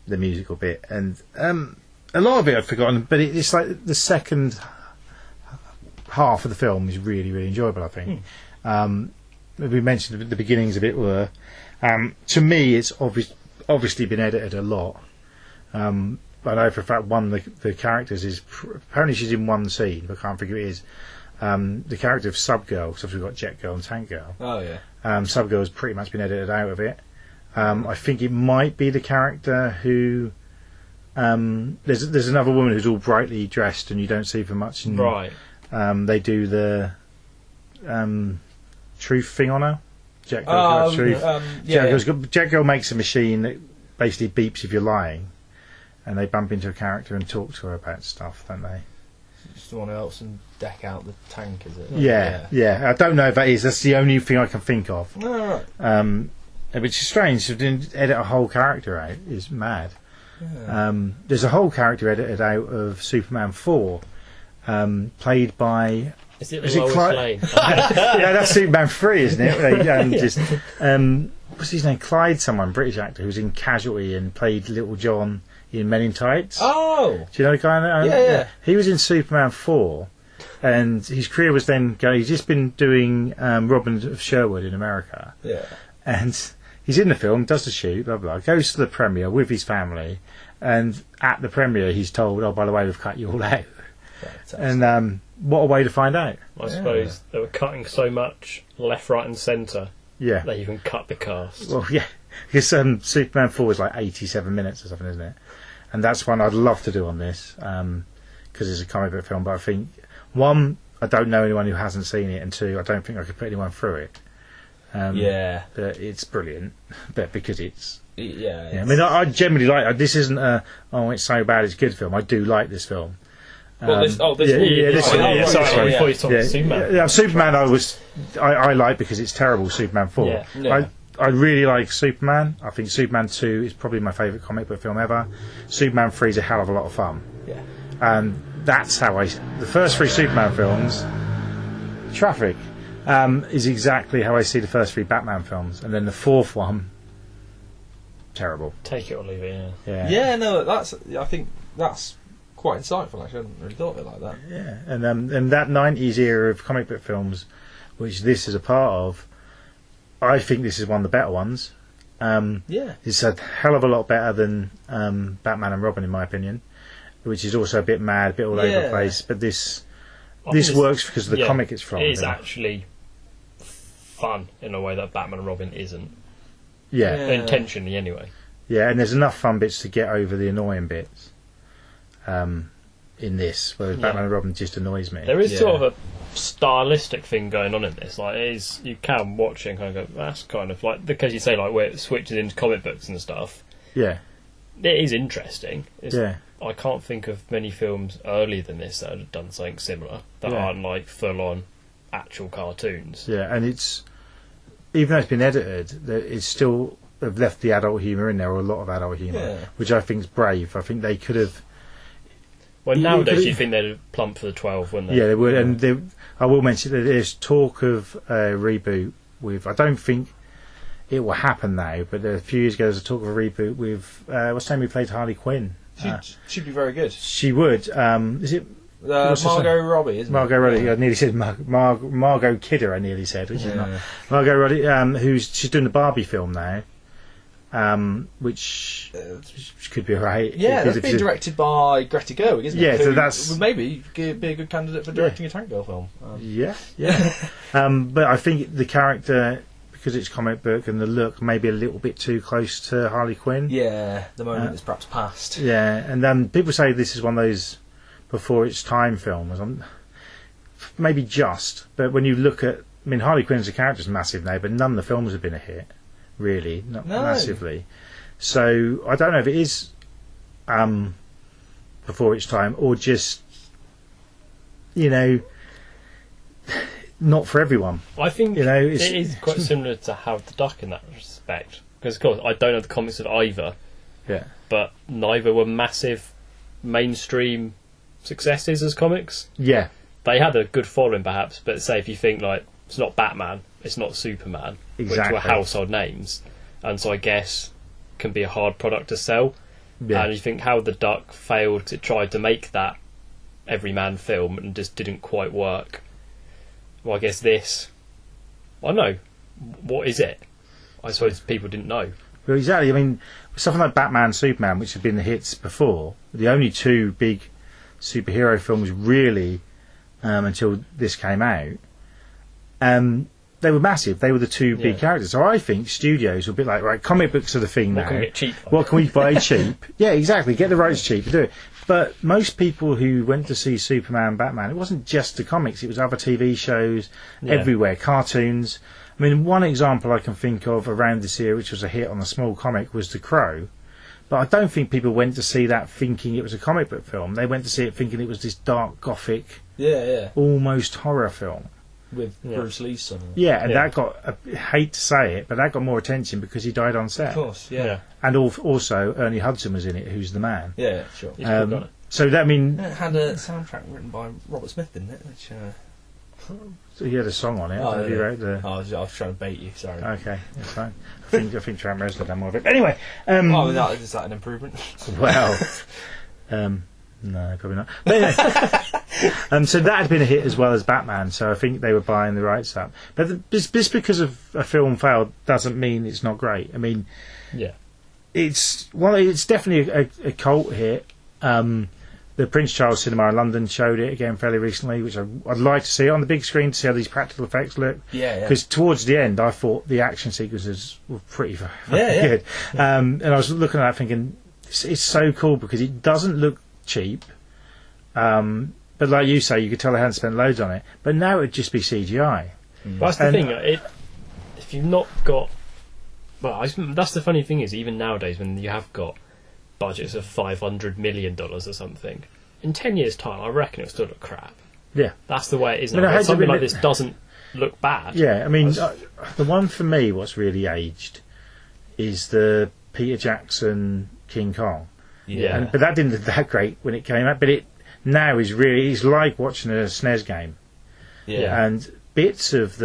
musical bit, and a lot of it I'd forgotten. But it's like the second half of the film is really, really enjoyable, I think. We mentioned the beginnings of it were. To me, it's obviously been edited a lot. I know for a fact one of the characters is apparently she's in one scene, but I can't figure who it is. The character of Subgirl, so we've got Jet Girl and Tank Girl. Oh yeah. Subgirl has pretty much been edited out of it. I think it might be the character who. There's another woman who's all brightly dressed and you don't see for much. And, right. They do the truth thing on her. Jet Girl makes a machine that basically beeps if you're lying, and they bump into a character and talk to her about stuff, don't they? Just the one who helps them deck out the tank, is it? Yeah. I don't know if that is. That's the only thing I can think of. Oh, right. Which is strange. To edit a whole character out is mad. Yeah. There's a whole character edited out of Superman 4, played by. Is it Lois Lane? Yeah, that's Superman 3, isn't it? What's his name? Clyde, someone, British actor, who's in Casualty and played Little John in Men in Tights. Oh! Do you know the guy? Yeah. He was in Superman 4, and his career was then going. He's just been doing Robin of Sherwood in America. Yeah. And he's in the film, does the shoot, blah, blah, goes to the premiere with his family, and at the premiere he's told, oh, by the way, we've cut you all out. And what a way to find out. I suppose they were cutting so much left, right and centre that you can cut the cast. Well, yeah, because Superman 4 is like 87 minutes or something, isn't it? And that's one I'd love to do on this, because it's a comic book film, but I think, one, I don't know anyone who hasn't seen it, and two, I don't think I could put anyone through it. But it's brilliant, but because it's... Yeah, I mean, I generally like it. This isn't a, it's so bad, it's a good film. I do like this film. Sorry, Superman. Superman I like because it's terrible. Superman 4. I really like Superman. I think Superman 2 is probably my favourite comic book film ever. Superman 3 is a hell of a lot of fun. Yeah. And that's how the first three Superman films, traffic, is exactly how I see the first three Batman films, and then the fourth one, terrible. Take it or leave it. Yeah. No, I think that's quite insightful. Actually, I hadn't really thought of it like that. Yeah, and that 90s era of comic book films, which this is a part of, I think this is one of the better ones. It's a hell of a lot better than Batman and Robin, in my opinion, which is also a bit mad, a bit all over the place. But this works because of the comic it's from. It is actually fun in a way that Batman and Robin isn't. Intentionally, anyway. Yeah, and there's enough fun bits to get over the annoying bits. In this, whereas Batman and Robin just annoys me. There is sort of a stylistic thing going on in this. Like, it is, you can watch it and kind of go, that's kind of like, because you say like where it switches into comic books and stuff. Yeah, it is interesting. I can't think of many films earlier than this that have done something similar that aren't like full-on actual cartoons. Yeah, and it's, even though it's been edited, it's still have left the adult humour in there, or a lot of adult humour, which I think is brave. I think they could have. Well, nowadays you think they'd plump for the 12, wouldn't they? Yeah, they would. And I will mention that there's talk of a reboot with. I don't think it will happen now, but a few years ago there was a talk of a reboot with what's the name who played Harley Quinn She'd be very good. She would. Is it what's her Margot Robbie, isn't Margot it? Robbie? Yeah. I nearly said Margot Kidder. I nearly said, which is not Margot Robbie. She's doing the Barbie film now, which could be alright. Yeah, that's being directed by Greta Gerwig, isn't it? Yeah, so Who that's would maybe be a good candidate for directing a tank girl film. yeah. But I think the character, because it's comic book and the look, maybe a little bit too close to Harley Quinn. Yeah, the moment is perhaps past. Yeah, and people say this is one of those before its time films. Maybe just, but when you look at, I mean, Harley Quinn as a character is massive now, but none of the films have been a hit, really, not massively. So I don't know if it is before its time or just, not for everyone. I think it is quite similar to Howard the Duck in that respect. Because, of course, I don't know the comics of either, but neither were massive mainstream successes as comics. Yeah. They had a good following, perhaps, but say if you think, like, it's not Batman, it's not Superman, Exactly. which were household names, and so I guess can be a hard product to sell. Yeah. And you think Howard the Duck failed because it tried to make that everyman film and just didn't quite work. Well, I guess this, I don't know, what is it? I suppose people didn't know. Well, exactly. I mean, something like Batman, Superman, which had been the hits before, the only two big superhero films really until this came out, they were massive. They were the two big characters. So I think studios were a bit like, right, comic books are the thing now. What can we get cheap? What can we buy cheap? Yeah, exactly. Get the rights cheap and do it. But most people who went to see Superman, Batman, it wasn't just the comics. It was other TV shows everywhere, cartoons. I mean, one example I can think of around this year, which was a hit on a small comic, was The Crow. But I don't think people went to see that thinking it was a comic book film. They went to see it thinking it was this dark, gothic, almost horror film. With Bruce Lee's son. Yeah, and that got, I hate to say it, but that got more attention because he died on set. Of course, yeah. And also, Ernie Hudson was in it, who's the man. Yeah, sure. So that, I mean... It had a soundtrack written by Robert Smith, didn't it? Which, so he had a song on it. Oh, He yeah. wrote the... I was trying to bait you, sorry. Okay, that's fine. I think Trent Reznor done more of it. Anyway... is that an improvement? Well... no, probably not. But anyway, so that had been a hit as well as Batman, so I think they were buying the rights up. But just because of a film failed doesn't mean it's not great. I mean... Yeah. It's definitely a cult hit. The Prince Charles Cinema in London showed it again fairly recently, which I'd like to see on the big screen to see how these practical effects look. Yeah. Because towards the end, I thought the action sequences were pretty good. And I was looking at that thinking, it's so cool because it doesn't look cheap. But like you say, you could tell they hadn't spent loads on it. But now it'd just be CGI. Well, that's the thing. If you've not got... Well, that's the funny thing is, even nowadays when you have got budgets of $500 million or something, in 10 years' time, I reckon it'll still look crap. Yeah. That's the way it is I mean, now. Something like this doesn't look bad. Yeah, I mean, the one for me, what's really aged, is the Peter Jackson King Kong. Yeah. But that didn't look that great when it came out, but it now is really, it's like watching a SNES game. Yeah. And bits of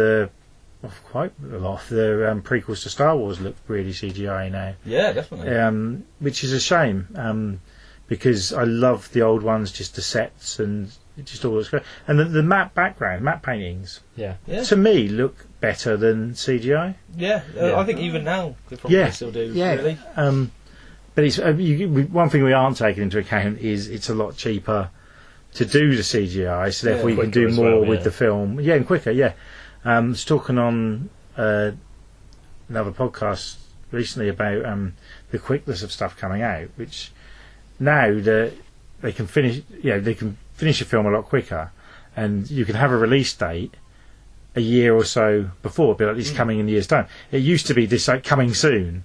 quite a lot of the prequels to Star Wars look really CGI now. Yeah, definitely. Which is a shame, because I love the old ones, just the sets and it just all looks good. And the map paintings, to me, look better than CGI. Yeah, I think even now they probably still do, really. But it's one thing we aren't taking into account is it's a lot cheaper to do the CGI, so therefore you can do more with the film. Yeah, and quicker, I was talking on another podcast recently about the quickness of stuff coming out, which now they can finish a film a lot quicker, and you can have a release date a year or so before, but at least coming in a year's time. It used to be this like coming soon,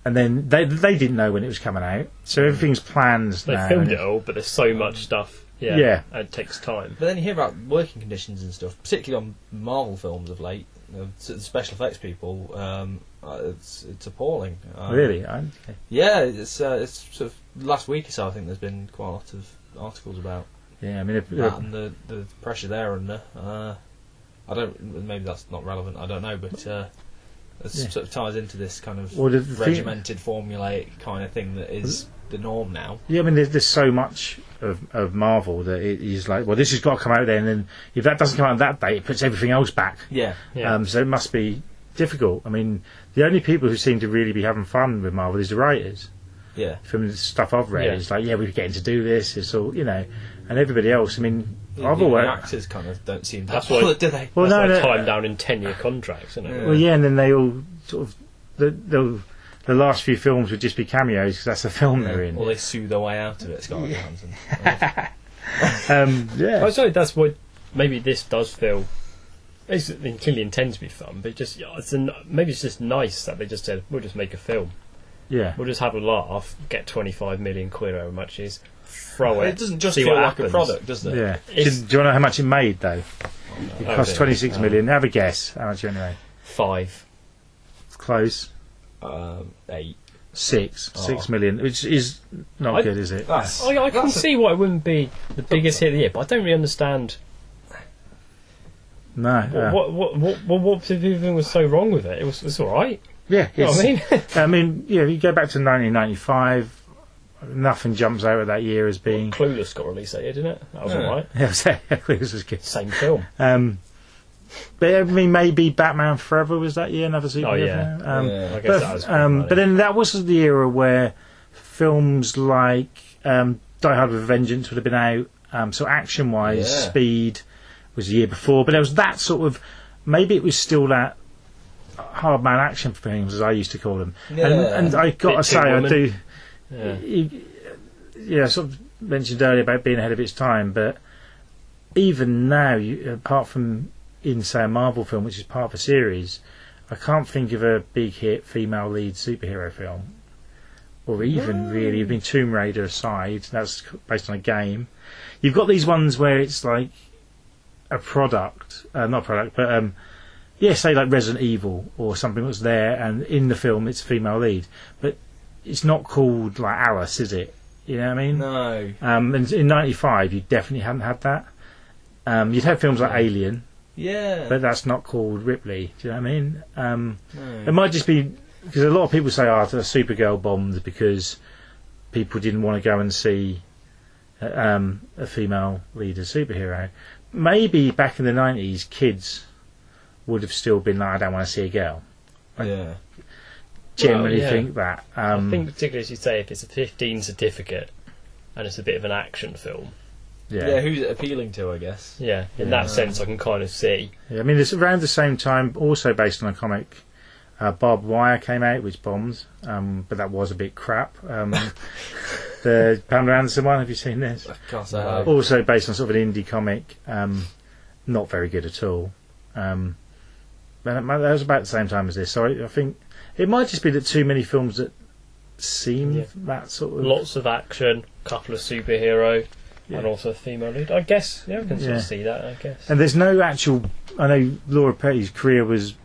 and then they didn't know when it was coming out, so everything's planned. They filmed it all, but there's so much stuff. And it takes time. But then you hear about working conditions and stuff, particularly on Marvel films of late. The special effects people, it's appalling. Really? Yeah, it's sort of last week or so. I think there's been quite a lot of articles about. Yeah, I mean, that and the pressure they're under. I don't. Maybe that's not relevant. I don't know, but it sort of ties into this kind of regimented, formulaic kind of thing that is the norm now. Yeah, I mean, there's so much of Marvel that it is like, well, this has got to come out then, and if that doesn't come out on that date, it puts everything else back. Yeah. So it must be difficult. I mean, the only people who seem to really be having fun with Marvel is the writers. Yeah. From the stuff I've read, Yeah. it's like, yeah, we're getting to do this. It's all, and everybody else. I mean, I've The always. actors kind of don't seem That's that why- bothered, do they? Well, That's no, like no. time down in 10-year contracts, isn't it? Well, yeah, and then they all sort of the last few films would just be cameos because that's the film they're in. Or they sue their way out of it, Scarlett Johansson. Yeah. I suppose that's what maybe this does feel. It's clearly intended to be fun, but maybe it's just nice that they just said we'll just make a film. Yeah. We'll just have a laugh, get 25 million quid, however much it is, throw it. It doesn't just see feel what like happens. a product, does it? Yeah. Do you It's- want to know how much it made though? It cost Okay. 26 million. Have a guess. How much anyway? 5, It's close. 8. 6 million, which is not I- good, is it? That's, I can that's a- see why it wouldn't be the biggest hit of the year, but I don't really understand No. what people think was so wrong with it. It's all right. Yeah. You know what I mean? I mean, yeah. You go back to 1995. Nothing jumps out of that year as being. Clueless got released that year, didn't it? That was Yeah. all right. Yeah, this was good. Same film. But I mean, maybe Batman Forever was that year, another superhero. Oh, yeah. film. Yeah. I guess that was pretty but then that was the era where films like Die Hard with a Vengeance would have been out. So action-wise, Yeah. Speed was the year before. But there was that sort of. Maybe it was still that hard man action films, as I used to call them. Yeah. And I got to Bit say, Tin I Woman. do. Yeah. I sort of mentioned earlier about being ahead of its time, but even now, apart from in, say, a Marvel film, which is part of a series, I can't think of a big hit female lead superhero film. Or even really, I mean, Tomb Raider aside, that's based on a game. You've got these ones where it's like a product, not product, but say like Resident Evil or something that's there, and in the film it's a female lead, but it's not called like Alice, is it? You know what I mean? No. And in '95, you definitely hadn't had that. You'd have films like Alien, Yeah. but that's not called Ripley. Do you know what I mean? No. It might just be because a lot of people say, "Oh, the Supergirl bombed because people didn't want to go and see a female lead as superhero." Maybe back in the '90s, kids would have still been like, "I don't want to see a girl." Yeah. Generally, yeah. think that. I think particularly as you say, if it's a 15 certificate and it's a bit of an action film, Yeah, who's it appealing to, I guess? yeah, in that sense I can kind of see. Yeah, I mean, it's around the same time, also based on a comic. Barbed Wire came out, which bombed, but that was a bit crap. The Pamela Anderson one, have you seen this? I can't say I have. Also based on sort of an indie comic, not very good at all. But that was about the same time as this, so I think it might just be that too many films that seem that sort of... Lots of action, couple of superhero, and also a female lead. I guess, yeah, I can sort Yeah. of see that, I guess. And there's no actual... I know Laura Petty's career was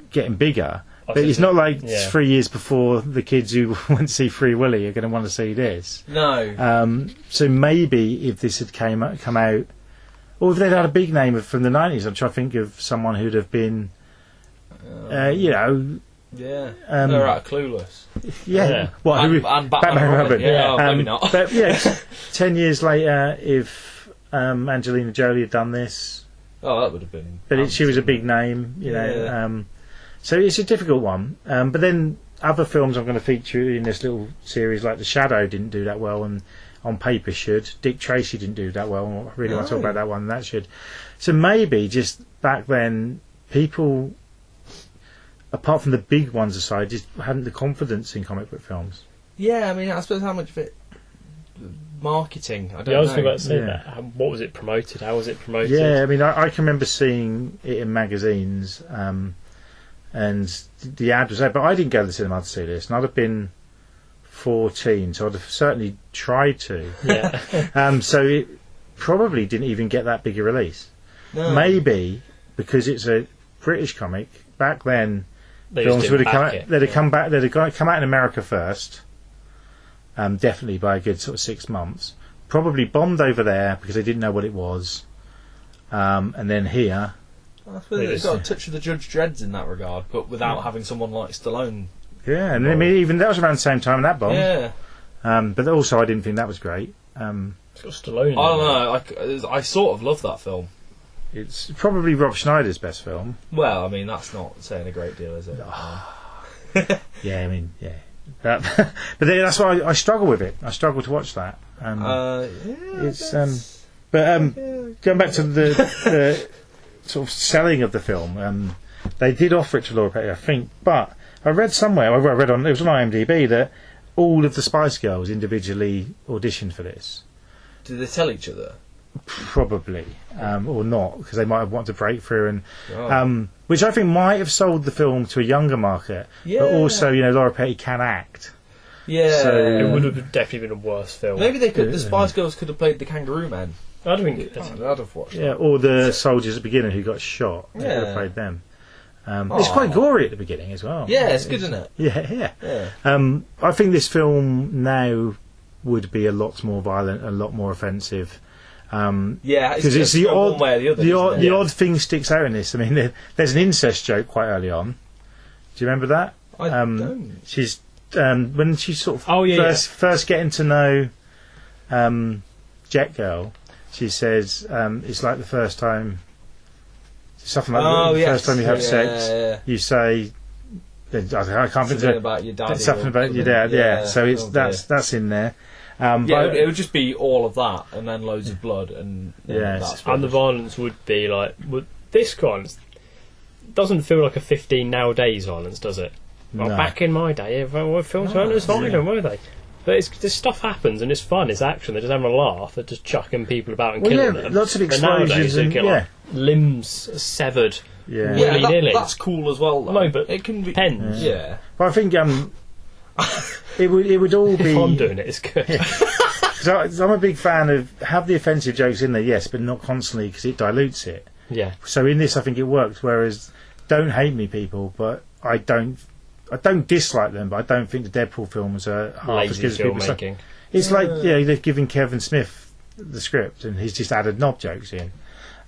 getting bigger, but it's not like 3 years before the kids who went to see Free Willy are going to want to see this. No. So maybe if this had come out, or if they'd had a big name from the 90s, I'm trying to think of someone who'd have been, Yeah. They're out of Clueless. yeah. What? And Batman and Robin. Yeah, maybe not. But yeah, 10 years later, if Angelina Jolie had done this, Oh, that would have been... but she was a big name, you know. Yeah. So it's a difficult one. But then other films I'm going to feature in this little series, like The Shadow, didn't do that well, and on paper should. Dick Tracy didn't do that well. I really want to talk about that one. That should. So maybe just back then, people, apart from the big ones aside, just hadn't the confidence in comic book films. Yeah, I mean, I suppose how much of it... Marketing, I don't know. Yeah, I was about to say Yeah. that. What was it promoted? How was it promoted? Yeah, I mean, I can remember seeing it in magazines, and the ad was there, but I didn't go to the cinema to see this, and I'd have been 14, so I'd have certainly tried to. Yeah. So it probably didn't even get that big a release. No. Maybe because it's a British comic. Back then, They films just would didn't have come back out. it. They'd have come back. They'd have come out in America first. Definitely by a good sort of 6 months. Probably bombed over there because they didn't know what it was. And then here, I suppose it's got a touch of the Judge Dredd's in that regard, but without having someone like Stallone Yeah, and I mean, even that was around the same time in that bomb. Yeah. But also, I didn't think that was great. It's got Stallone. I don't know. I sort of love that film. It's probably Rob Schneider's best film. Well, I mean, that's not saying a great deal, is it? Yeah, I mean, yeah. But that's why I struggle with it. I struggle to watch that. It's going back to the sort of selling of the film. They did offer it to Laura Petty, I think, but I read somewhere. I read it was on IMDb that all of the Spice Girls individually auditioned for this. Did they tell each other? Probably, or not, because they might have wanted to break through, and which I think might have sold the film to a younger market. Yeah. But also, Laura Petty can act. Yeah. So, it would have definitely been a worse film. Maybe they could. The Spice Girls could have played the Kangaroo Men. I don't think I'd have watched. Yeah, or the soldiers at the beginning who got shot. They could have played them. It's quite gory at the beginning as well. Yeah, it's good, isn't it? Yeah. I think this film now would be a lot more violent, a lot more offensive. Because it's the odd, one way or the other. the odd thing sticks out in this. I mean, there's an incest joke quite early on. Do you remember that? I don't. She's when she's sort of first getting to know Jet Girl. She says it's like the first time. Something like the first time you have sex, you say, I can't think of about your dad. something about your dad. Yeah, so it's that's in there. But it would just be all of that, and then loads of blood, and that's and the violence would be like this violence doesn't feel like a 15 nowadays violence, does it? Well, No. back in my day, films weren't as violent, were they? But this stuff happens and it's fun, it's action. They're just having a laugh. They're just chucking people about and killing them. Lots of But nowadays, explosions they and get like limbs severed. yeah. willy-nilly. That's cool as well. Though. No, but it can be. depends. Yeah. But I think it would all be. If I'm doing it, it's good. Cause I'm a big fan of have the offensive jokes in there, yes, but not constantly because it dilutes it. Yeah. So in this, I think it works. Whereas, don't hate me, people, but I don't dislike them, but I don't think the Deadpool films are half as Lazy good as people say. filmmaking. It's like they've given Kevin Smith the script and he's just added knob jokes in.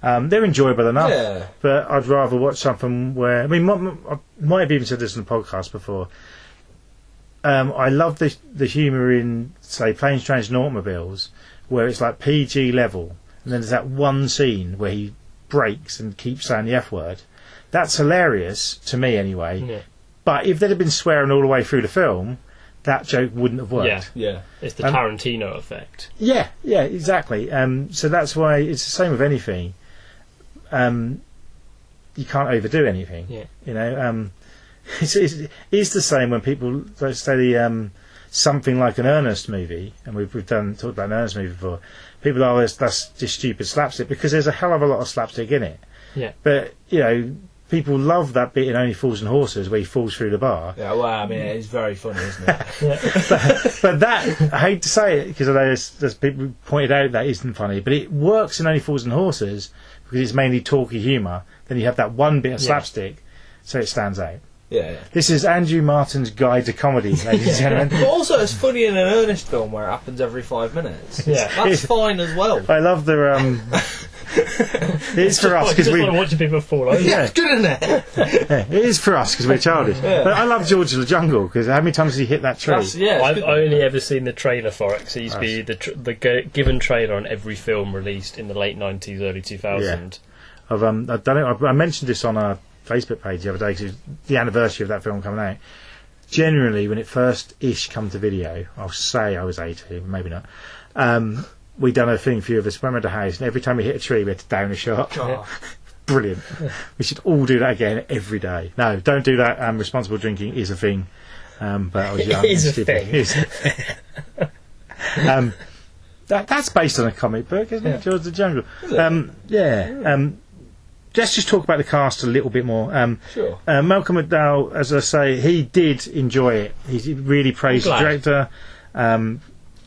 They're enjoyable enough, but I'd rather watch something where I might have even said this in the podcast before. I love the humour in, say, Planes, Trains and Automobiles, where it's like PG level, and then there's that one scene where he breaks and keeps saying the F word. That's hilarious, to me anyway. Yeah. But if they'd have been swearing all the way through the film, that joke wouldn't have worked. Yeah. It's the Tarantino effect. Yeah, exactly. So that's why it's the same with anything. You can't overdo anything. Yeah. It's the same when people say something like an Ernest movie, and we've talked about an Ernest movie before. People that's just stupid slapstick because there's a hell of a lot of slapstick in it. Yeah. But people love that bit in Only Fools and Horses where he falls through the bar. Yeah, well, I mean, it's very funny, isn't it? But that, I hate to say it because I know there's people who pointed out that isn't funny, but it works in Only Fools and Horses because it's mainly talky humour. Then you have that one bit of slapstick, so it stands out. Yeah. This is Andrew Martin's Guide to Comedy, ladies and gentlemen. But also, it's funny in an Ernest film where it happens every 5 minutes. Yeah. That's fine as well. I love the. It's for us because just we. like watching people fall over. Yeah, it's good, isn't it? Yeah, it is for us because we're childish. But I love George of the Jungle because how many times has he hit that tree? I've only ever seen the trailer for it because it used to be the given trailer on every film released in the late 90s, early 2000s. I've done it. I mentioned this on our Facebook page the other day because it's the anniversary of that film coming out. Generally, when it first come to video, I'll say I was 18, maybe not. We done a thing, a few of us went around the house, and every time we hit a tree, we had to down a shot. Oh. Brilliant. We should all do that again every day. No, don't do that. Responsible drinking is a thing. But I was young. It is a thing. That's based on a comic book, isn't it? George of the Jungle. Let's just talk about the cast a little bit more. Sure. Malcolm McDowell, as I say, he did enjoy it. He really praised the director.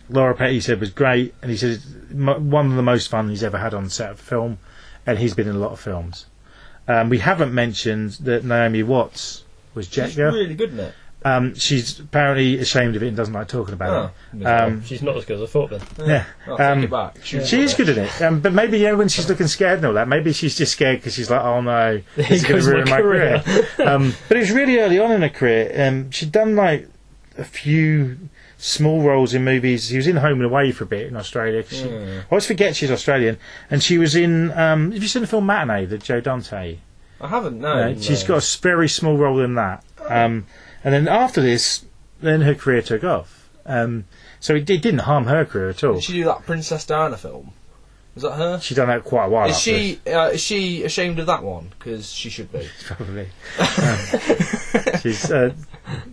Laura Petty said was great, and he said one of the most fun he's ever had on set of a film, and he's been in a lot of films. We haven't mentioned that Naomi Watts was Jet Girl. She's really good in it. She's apparently ashamed of it and doesn't like talking about it. She's not as good as I thought then. Yeah. I'll take it back. She is good at it, but maybe when she's looking scared and all that, maybe she's just scared because she's like, "Oh no, this is going to ruin my career." But it was really early on in her career. She'd done like a few small roles in movies. She was in Home and Away for a bit in Australia. I always forget she's Australian, and she was in. Have you seen the film Matinee, the Joe Dante? I haven't. No. She's got a very small role in that. And then after this, then her career took off. So it didn't harm her career at all. Did she do that Princess Diana film? Was that her? She's done that quite a while. Is she ashamed of that one? Because she should be. Probably. She's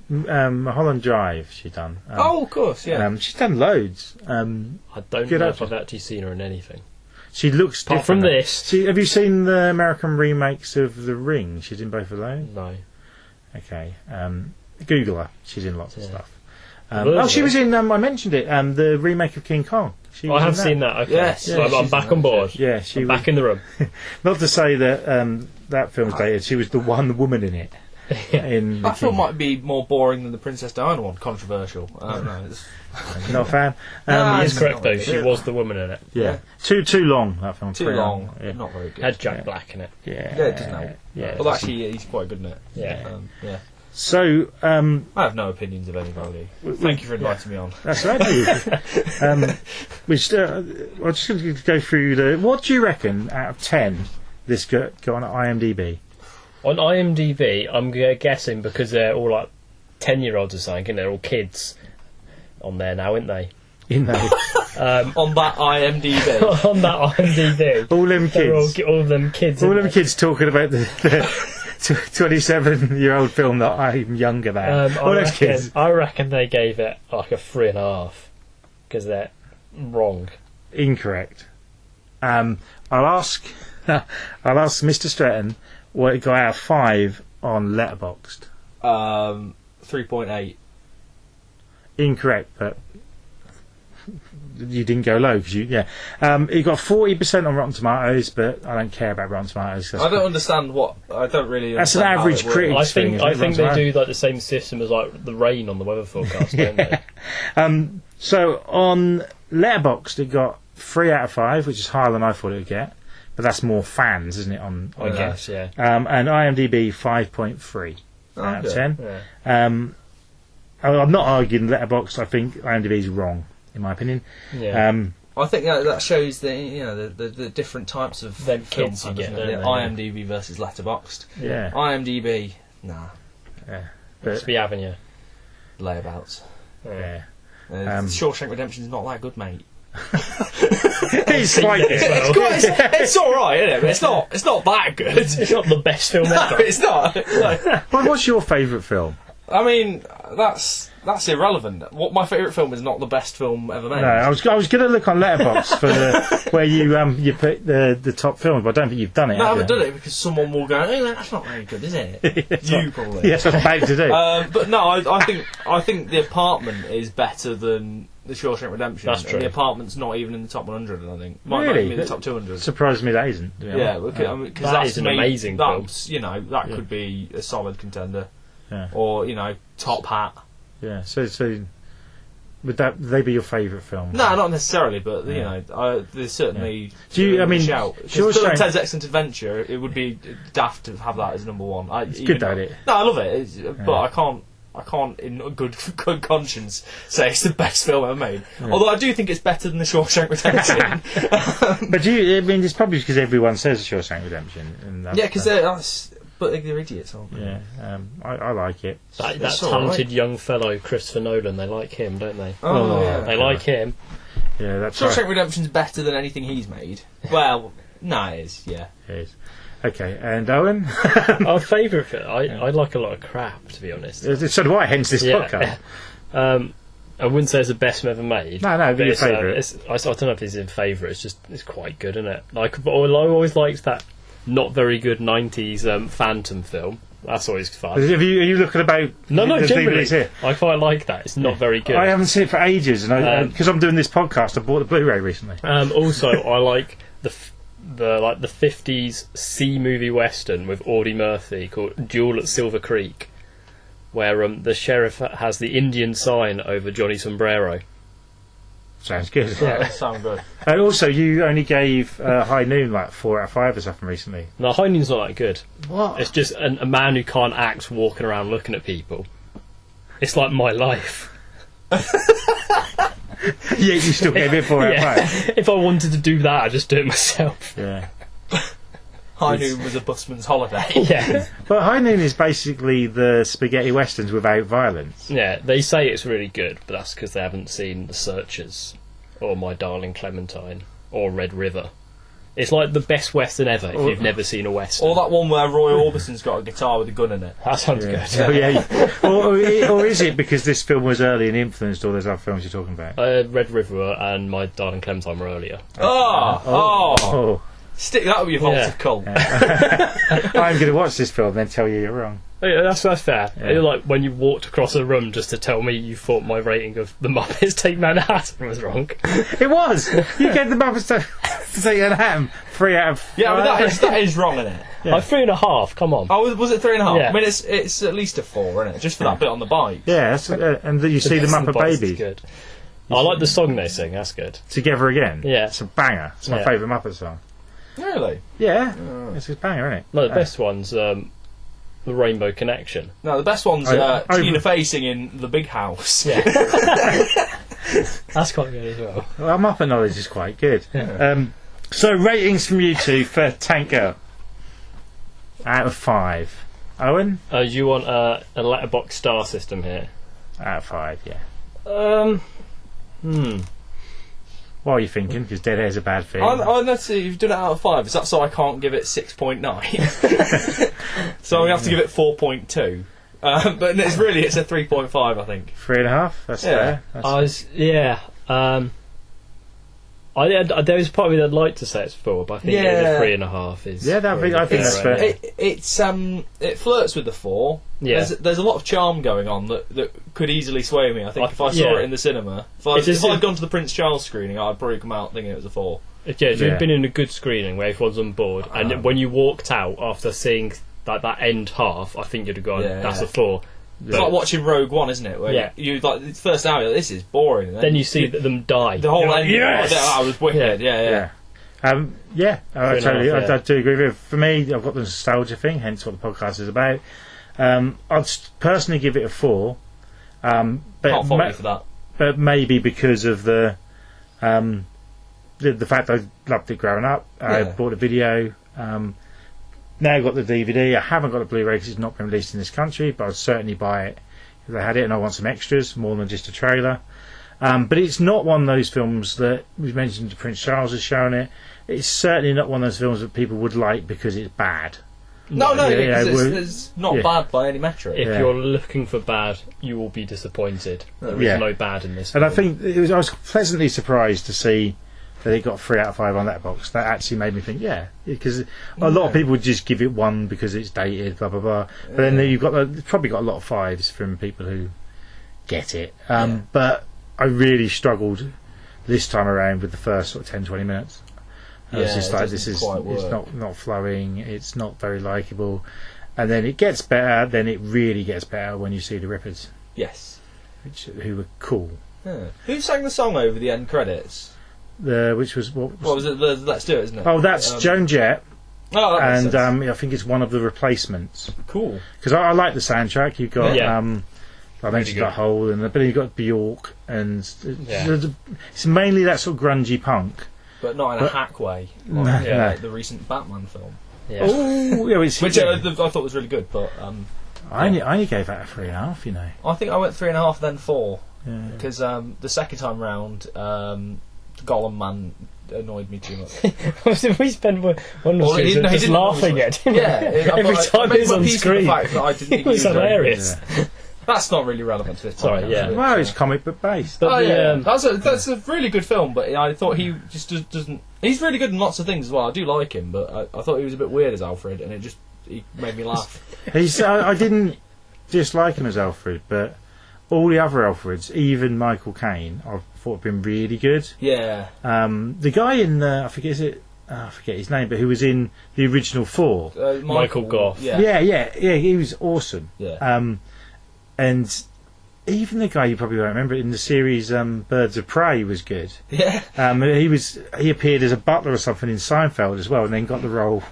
Mulholland Drive. She's done. Of course, yeah. She's done loads. I don't know if I've actually seen her in anything. She looks apart different. From this. Have you seen the American remakes of The Ring? She's in both of those. No. Okay. Google her. She's in lots of stuff. She was in. I mentioned it. The remake of King Kong. I have seen that. Okay. Yes. So I'm back on board. Yeah, I'm back in the room. Not to say that that film's dated. She was the one woman in it. That film might be more boring than the Princess Diana one. Controversial. I don't know. You're not a fan? He's correct though. She was the woman in it. Yeah. Too long. That film. Too long. Yeah. Not very good. Had Jack Black in it. Yeah. Yeah, it doesn't help. Yeah. Well, actually, he's quite good in it. Yeah. Yeah. So, I have no opinions of any value. Thank you for inviting me on. That's right. I'm just going to go through what do you reckon out of 10 this go on IMDb? On IMDb, I'm guessing because they're all like 10-year-olds or something, and they're all kids on there now, aren't they? In there. On that IMDb. On that IMDb. All them kids. All of them kids. All them kids talking about the 27-year-old film that I'm younger than. I reckon they gave it like a 3.5 because they're wrong. Incorrect. I'll ask Mr. Stratton what it got out of 5 on Letterboxd. 3.8. Incorrect, but you didn't go low because it got 40% on Rotten Tomatoes, but I don't care about Rotten Tomatoes. I don't understand what. I don't really. That's an average critic. I think they do like the same system as like the rain on the weather forecast, don't they? So on Letterboxd, it got 3 out of 5, which is higher than I thought it would get. But that's more fans, isn't it? I guess, yeah. And IMDb 5.3 out of 10. Yeah. I'm not arguing Letterboxd. I think IMDb is wrong, in my opinion. Yeah. I think that shows the different types of kids you get. IMDb versus Letterboxd. Yeah. IMDb, nah. Yeah. Must be having you. Layabouts. Yeah. Shawshank Redemption's not that good, mate. It's like it's all right, isn't it? But it's not that good. It's not the best film ever. No, it's not. Well, what's your favourite film? I mean, that's irrelevant. What my favourite film is not the best film ever made. No, I was going to look on Letterboxd for where you put the top films, but I don't think you've done it. No, I haven't done it because someone will go, "Hey, that's not very good, is it?" You probably. Yes, that's what I'm about to do. But no, I think The Apartment is better than The Shawshank Redemption. That's true. And The Apartment's not even in the top 100. I think might Really? not even in the top 200. Surprised me that isn't. Yeah, because that is an amazing film. That could be a solid contender. Yeah. Or top hat. Yeah. So would they be your favourite film? No, not necessarily, but there's certainly. Do you? I mean, shout. Shawshank... Ted's Excellent Adventure. It would be daft to have that as number one. It's good, though, isn't it? No, I love it, but I can't, in good conscience, say it's the best film ever made. Yeah. Although I do think it's better than The Shawshank Redemption. But it's probably because everyone says The Shawshank Redemption. Because they're idiots, aren't they? Yeah, I like it. That talented young fellow, Christopher Nolan, they like him, don't they? Oh, yeah. They like him. Yeah, that's Shawshank right. Redemption's better than anything he's made. Well, no, it is, yeah. It is. Okay, and Owen? Our favourite film? I like a lot of crap, to be honest. So do I, hence this podcast. I wouldn't say it's the best ever made. No, but your favourite. I don't know if it's in favourite, it's quite good, isn't it? But I always liked that not very good 90s Phantom film. That's always fun. Are you looking about... No, generally. I quite like that. It's not very good. I haven't seen it for ages, and because I'm doing this podcast, I bought the Blu-ray recently. Also, I like the 50s C movie western with Audie Murphy called Duel at Silver Creek. where the sheriff has the Indian sign over Johnny Sombrero. Sounds good. Yeah, that sounds good. And also, you only gave High Noon like 4 out of 5 or something recently. No, High Noon's not that good. What? It's just a man who can't act walking around looking at people. It's like my life. Yeah, you still gave it 4 out of 5. If I wanted to do that, I'd just do it myself. Yeah. High Noon was a busman's holiday. Yeah. But High Noon is basically the spaghetti westerns without violence. Yeah, they say it's really good, but that's because they haven't seen The Searchers, or My Darling Clementine, or Red River. It's like the best western ever if you've never seen a western. Or that one where Roy Orbison's got a guitar with a gun in it. That sounds Yeah. good. Oh, yeah. Or is it because this film was early and influenced all those other films you're talking about? Red River and My Darling Clementine were earlier. Oh. Stick that with your vault Yeah. of cult. I'm going to watch this film and then tell you you're wrong. Oh, yeah, that's fair. Yeah. It's like when you walked across a room just to tell me you thought my rating of The Muppets Take Manhattan was wrong. It was! You gave the Muppets to Take Manhattan 3 out of 5. Yeah, but that is wrong, isn't it? Yeah. 3.5, come on. Oh, was it 3.5? Yeah. I mean, it's at least a 4, isn't it? Just for that bit on the bike. Yeah, that's, and you see the Best in Muppet Box is Babies good. I like the song they sing, that's good. together again. Yeah. It's a banger. It's my Yeah. favourite Muppet song. Really? Yeah, it's a banger, isn't it? No, the best one's The Rainbow Connection. No, the best one's I- Tina Fey singing The Big House. Yeah. That's quite good as well. Well, Muppet knowledge is quite good. So, ratings from you two for Tank Girl. Out of 5. Owen? You want a letterbox star system here? Out of 5, yeah. What are you thinking? Because Dead Air's a bad film. Let's see, you've done it out of 5. Is that so I can't give it 6.9? So I'm going to have to give it 4.2. But it's a 3.5, I think. 3.5? That's Yeah. fair. There was part of me that'd like to say it's 4, but I think Yeah. 3.5 is. Yeah, I think that's fair. It flirts with the 4. Yeah. There's a lot of charm going on that could easily sway me. I think if I saw yeah. it in the cinema, It's if as I'd if- gone to the Prince Charles screening, I'd probably come out thinking it was a 4. If Yeah. you'd been in a good screening where everyone's on board, and when you walked out after seeing that end half, I think you'd have gone, that's a 4. It's like watching Rogue One, isn't it? Where Yeah. you like the first hour, you're like, this is boring. And Then you see them die. the whole You're like, ending. yes! I was wicked. Yeah. I 3.5, totally, yeah. I do agree with it. For me, I've got the nostalgia thing, hence what the podcast is about. I'd personally give it a 4. But Can't fault you for that. but maybe because of the fact I loved it growing up. I Yeah. bought a video. Now I've got the DVD. I haven't got the Blu-ray because it's not been released in this country, but I'd certainly buy it if I had it and I want some extras more than just a trailer. But it's not one of those films that we mentioned. Prince Charles has shown it. It's certainly not one of those films that people would like because it's bad. No, Yeah, because yeah, it's not yeah. bad by any metric. If Yeah. you're looking for bad, you will be disappointed. There is Yeah. no bad in this And I film. think I was pleasantly surprised to see that it got 3 out of 5 on Letterboxd. That actually made me think, because a lot of people would just give it 1 because it's dated, blah blah blah. But then you've probably got a lot of 5s from people who get it. But I really struggled this time around with the first sort of 10-20 minutes. I was Yeah, just it like, doesn't it's quite work. not flowing. It's not very likeable. And then it gets better. Then it really gets better when you see the Rippers, Yes. who were cool. Yeah. Who sang the song over the end credits? Which was What was it? Let's Do It, isn't it? Oh, that's Joan Jett, Oh, that makes and sense. I think it's one of the replacements. Cool. Because I like the soundtrack. You've got Yeah. I mentioned good. that whole, and but you've got Bjork, and Yeah. it's mainly that sort of grungy punk. But not in a But- hack way. No, Like no. the recent Batman film. Yeah. Oh, yeah, it's, Which I thought was really good, but I only gave that a 3.5. You know, I think I went 3.5 then 4. yeah. Because the second time round, the Gollum man annoyed me too much. we spend one Well, he just didn't laughing always- at him Yeah, every time he's on screen. The fact that I didn't It think was he was very good. hilarious. That's not really relevant to this. Sorry, podcast, yeah. is it? Well, it's comic book based. But Oh the, yeah, um, that's a really good film, but I thought he just doesn't. He's really good in lots of things as well. I do like him, but I thought he was a bit weird as Alfred, and he made me laugh. I didn't dislike him as Alfred, but all the other Alfreds, even Michael Caine, I thought have been really good. Yeah, The guy in I forget his name, but who was in the original 4. Michael Gough. Yeah, Yeah, he was awesome. yeah. and even the guy you probably won't remember in the series Birds of Prey was good. Yeah. He appeared as a butler or something in Seinfeld as well, and then got the role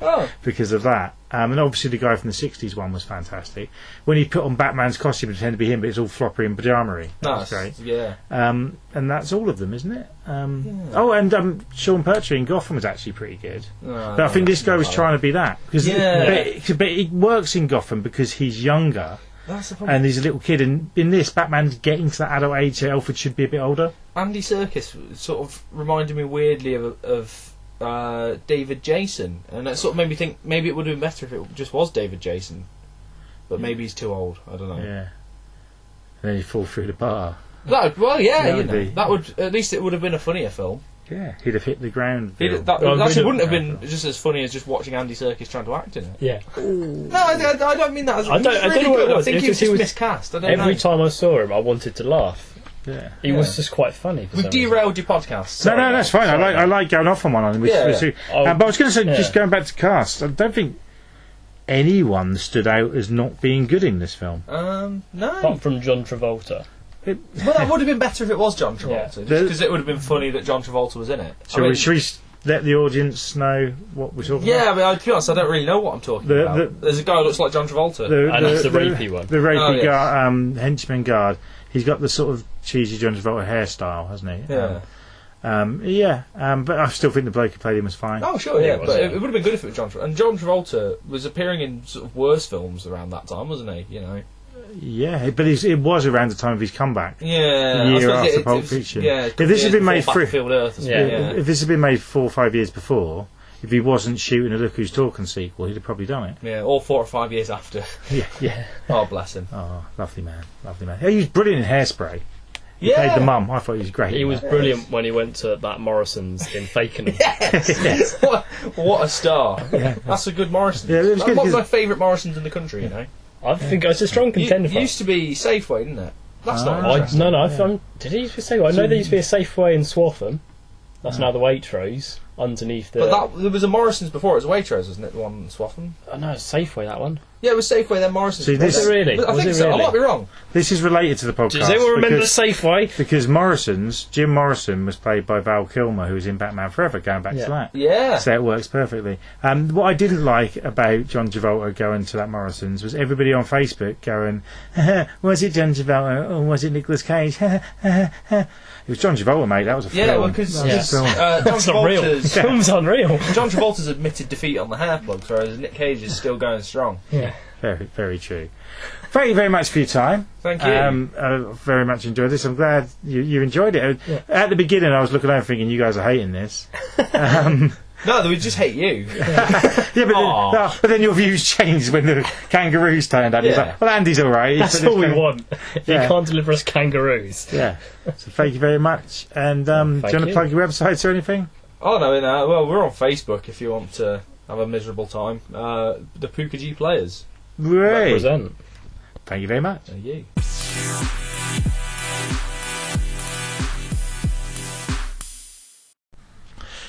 because of that. And obviously the guy from the 60s one was fantastic. When he put on Batman's costume and pretended to be him, but it's all floppery and pyjama-y. That was great. Yeah. And that's all of them, isn't it? Oh, and Sean Pertwee in Gotham was actually pretty good. But I think this guy was trying to be that. But it works in Gotham because he's younger. That's the problem. And he's a little kid, and in this, Batman's getting to that adult age, so Alfred should be a bit older. Andy Serkis sort of reminded me weirdly of David Jason, and that sort of made me think maybe it would have been better if it just was David Jason, but maybe he's too old. I don't know. Yeah. And then he'd fall through the bar. That would at least it would have been a funnier film. Yeah, he'd have hit the ground. That actually wouldn't have been just as funny as just watching Andy Serkis trying to act in it. Yeah. No, I don't mean that as... I don't know what it was. I think he was just miscast. Every time I saw him, I wanted to laugh. Yeah. He was just quite funny. We derailed your podcast. No, that's fine. I like going off on one of them. But I was going to say, just going back to cast, I don't think anyone stood out as not being good in this film. No. Apart from John Travolta. Well, that would have been better if it was John Travolta, because it would have been funny that John Travolta was in it. Should we let the audience know what we're talking about? Yeah, to be honest, I don't really know what I'm talking about. There's a guy who looks like John Travolta. And that's the rapey one. The rapey guard, henchman guard. He's got the sort of cheesy John Travolta hairstyle, hasn't he? Yeah. But I still think the bloke who played him was fine. Oh, sure, yeah. But it would have been good if it was John Travolta. And John Travolta was appearing in sort of worse films around that time, wasn't he? You know. Yeah, but it was around the time of his comeback. Yeah, a year after Pulp Fiction. Yeah, if this had been made if this had been made 4 or 5 years before, if he wasn't shooting a Look Who's Talking sequel, he'd have probably done it. Yeah, or 4 or 5 years after. Yeah. Oh, bless him. Oh, lovely man. He was brilliant in Hairspray. He played the mum. I thought he was great. He was brilliant when he went to that Morrison's in Fakenham. Yes. What a star. Yeah. That's a good Morrison's. Yeah, it was good. One of my favourite Morrison's in the country, you know. I think it's a strong contender. It used to be Safeway, didn't it? That's not No. Did he used to be Safeway? I know there used to be a Safeway in Swaffham. That's now the Waitrose underneath the... But there was a Morrison's before. It was Waitrose, wasn't it? The one in Swaffham? Oh, no, it's Safeway, that one. Yeah, it was Safeway, then Morrison's. See, was it really? I think so. Really? I might be wrong. This is related to the podcast. Does anyone remember Safeway? Because Jim Morrison was played by Val Kilmer, who was in Batman Forever, going back to that. Yeah. So it works perfectly. What I didn't like about John Travolta going to that Morrison's was everybody on Facebook going, was it John Travolta or was it Nicolas Cage? It was John Travolta, mate. That was a film. Yeah, well, because John That's not real. Travolta's... The film's unreal. John Travolta's admitted defeat on the hair plugs, whereas Nick Cage is still going strong. Yeah. Very, very true. Thank you very much for your time. Thank you. I very much enjoyed this. I'm glad you enjoyed it. Yeah. At the beginning, I was looking over thinking, you guys are hating this. No, we just hate you. But then your views changed when the kangaroos turned up. It's like, well, Andy's all right. That's all we want. If you can't deliver us kangaroos. Yeah. So thank you very much. And do you want to plug your websites or anything? Oh, no, well, we're on Facebook if you want to have a miserable time. The Pookajee Players. Represent. Thank you very much. Thank you.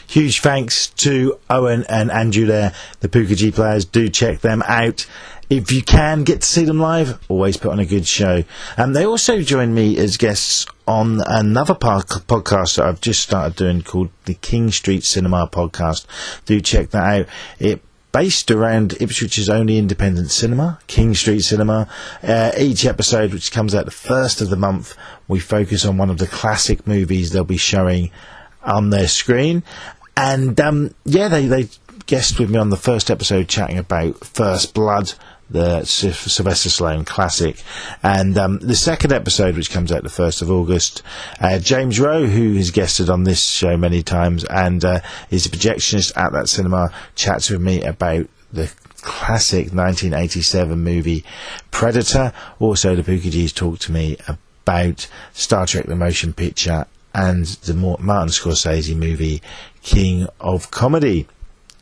Huge thanks to Owen and Andrew there, the Pookajee Players. Do check them out. If you can get to see them live, always put on a good show. They also joined me as guests on another podcast that I've just started doing called the King Street Cinema Podcast. Do check that out. It based around Ipswich's only independent cinema, King Street Cinema. Each episode, which comes out the first of the month, we focus on one of the classic movies they'll be showing on their screen. And they guested with me on the first episode chatting about First Blood, the Sylvester Stallone classic. And the second episode, which comes out the 1st of August, James Rowe, who has guested on this show many times and is a projectionist at that cinema, chats with me about the classic 1987 movie Predator. Also, the Pookagees talk to me about Star Trek The Motion Picture and the Martin Scorsese movie King of Comedy.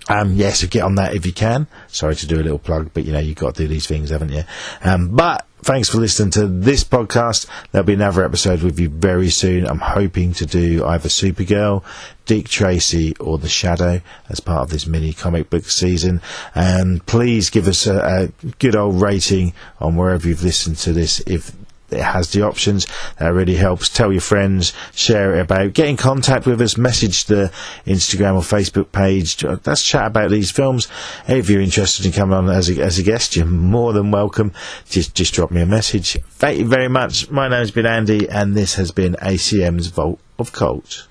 So get on that if you can. Sorry to do a little plug, but you've got to do these things, haven't you? But thanks for listening to this podcast. There'll be another episode with you very soon. I'm hoping to do either Supergirl, Dick Tracy or The Shadow as part of this mini comic book season. And please give us a good old rating on wherever you've listened to this if it has the options. That really helps. Tell your friends, share it about, get in contact with us, message the Instagram or Facebook page. Let's chat about these films. If you're interested in coming on as a guest, you're more than welcome. Just drop me a message. Thank you very much. My name's been Andy, and this has been ACM's Vault of Cult.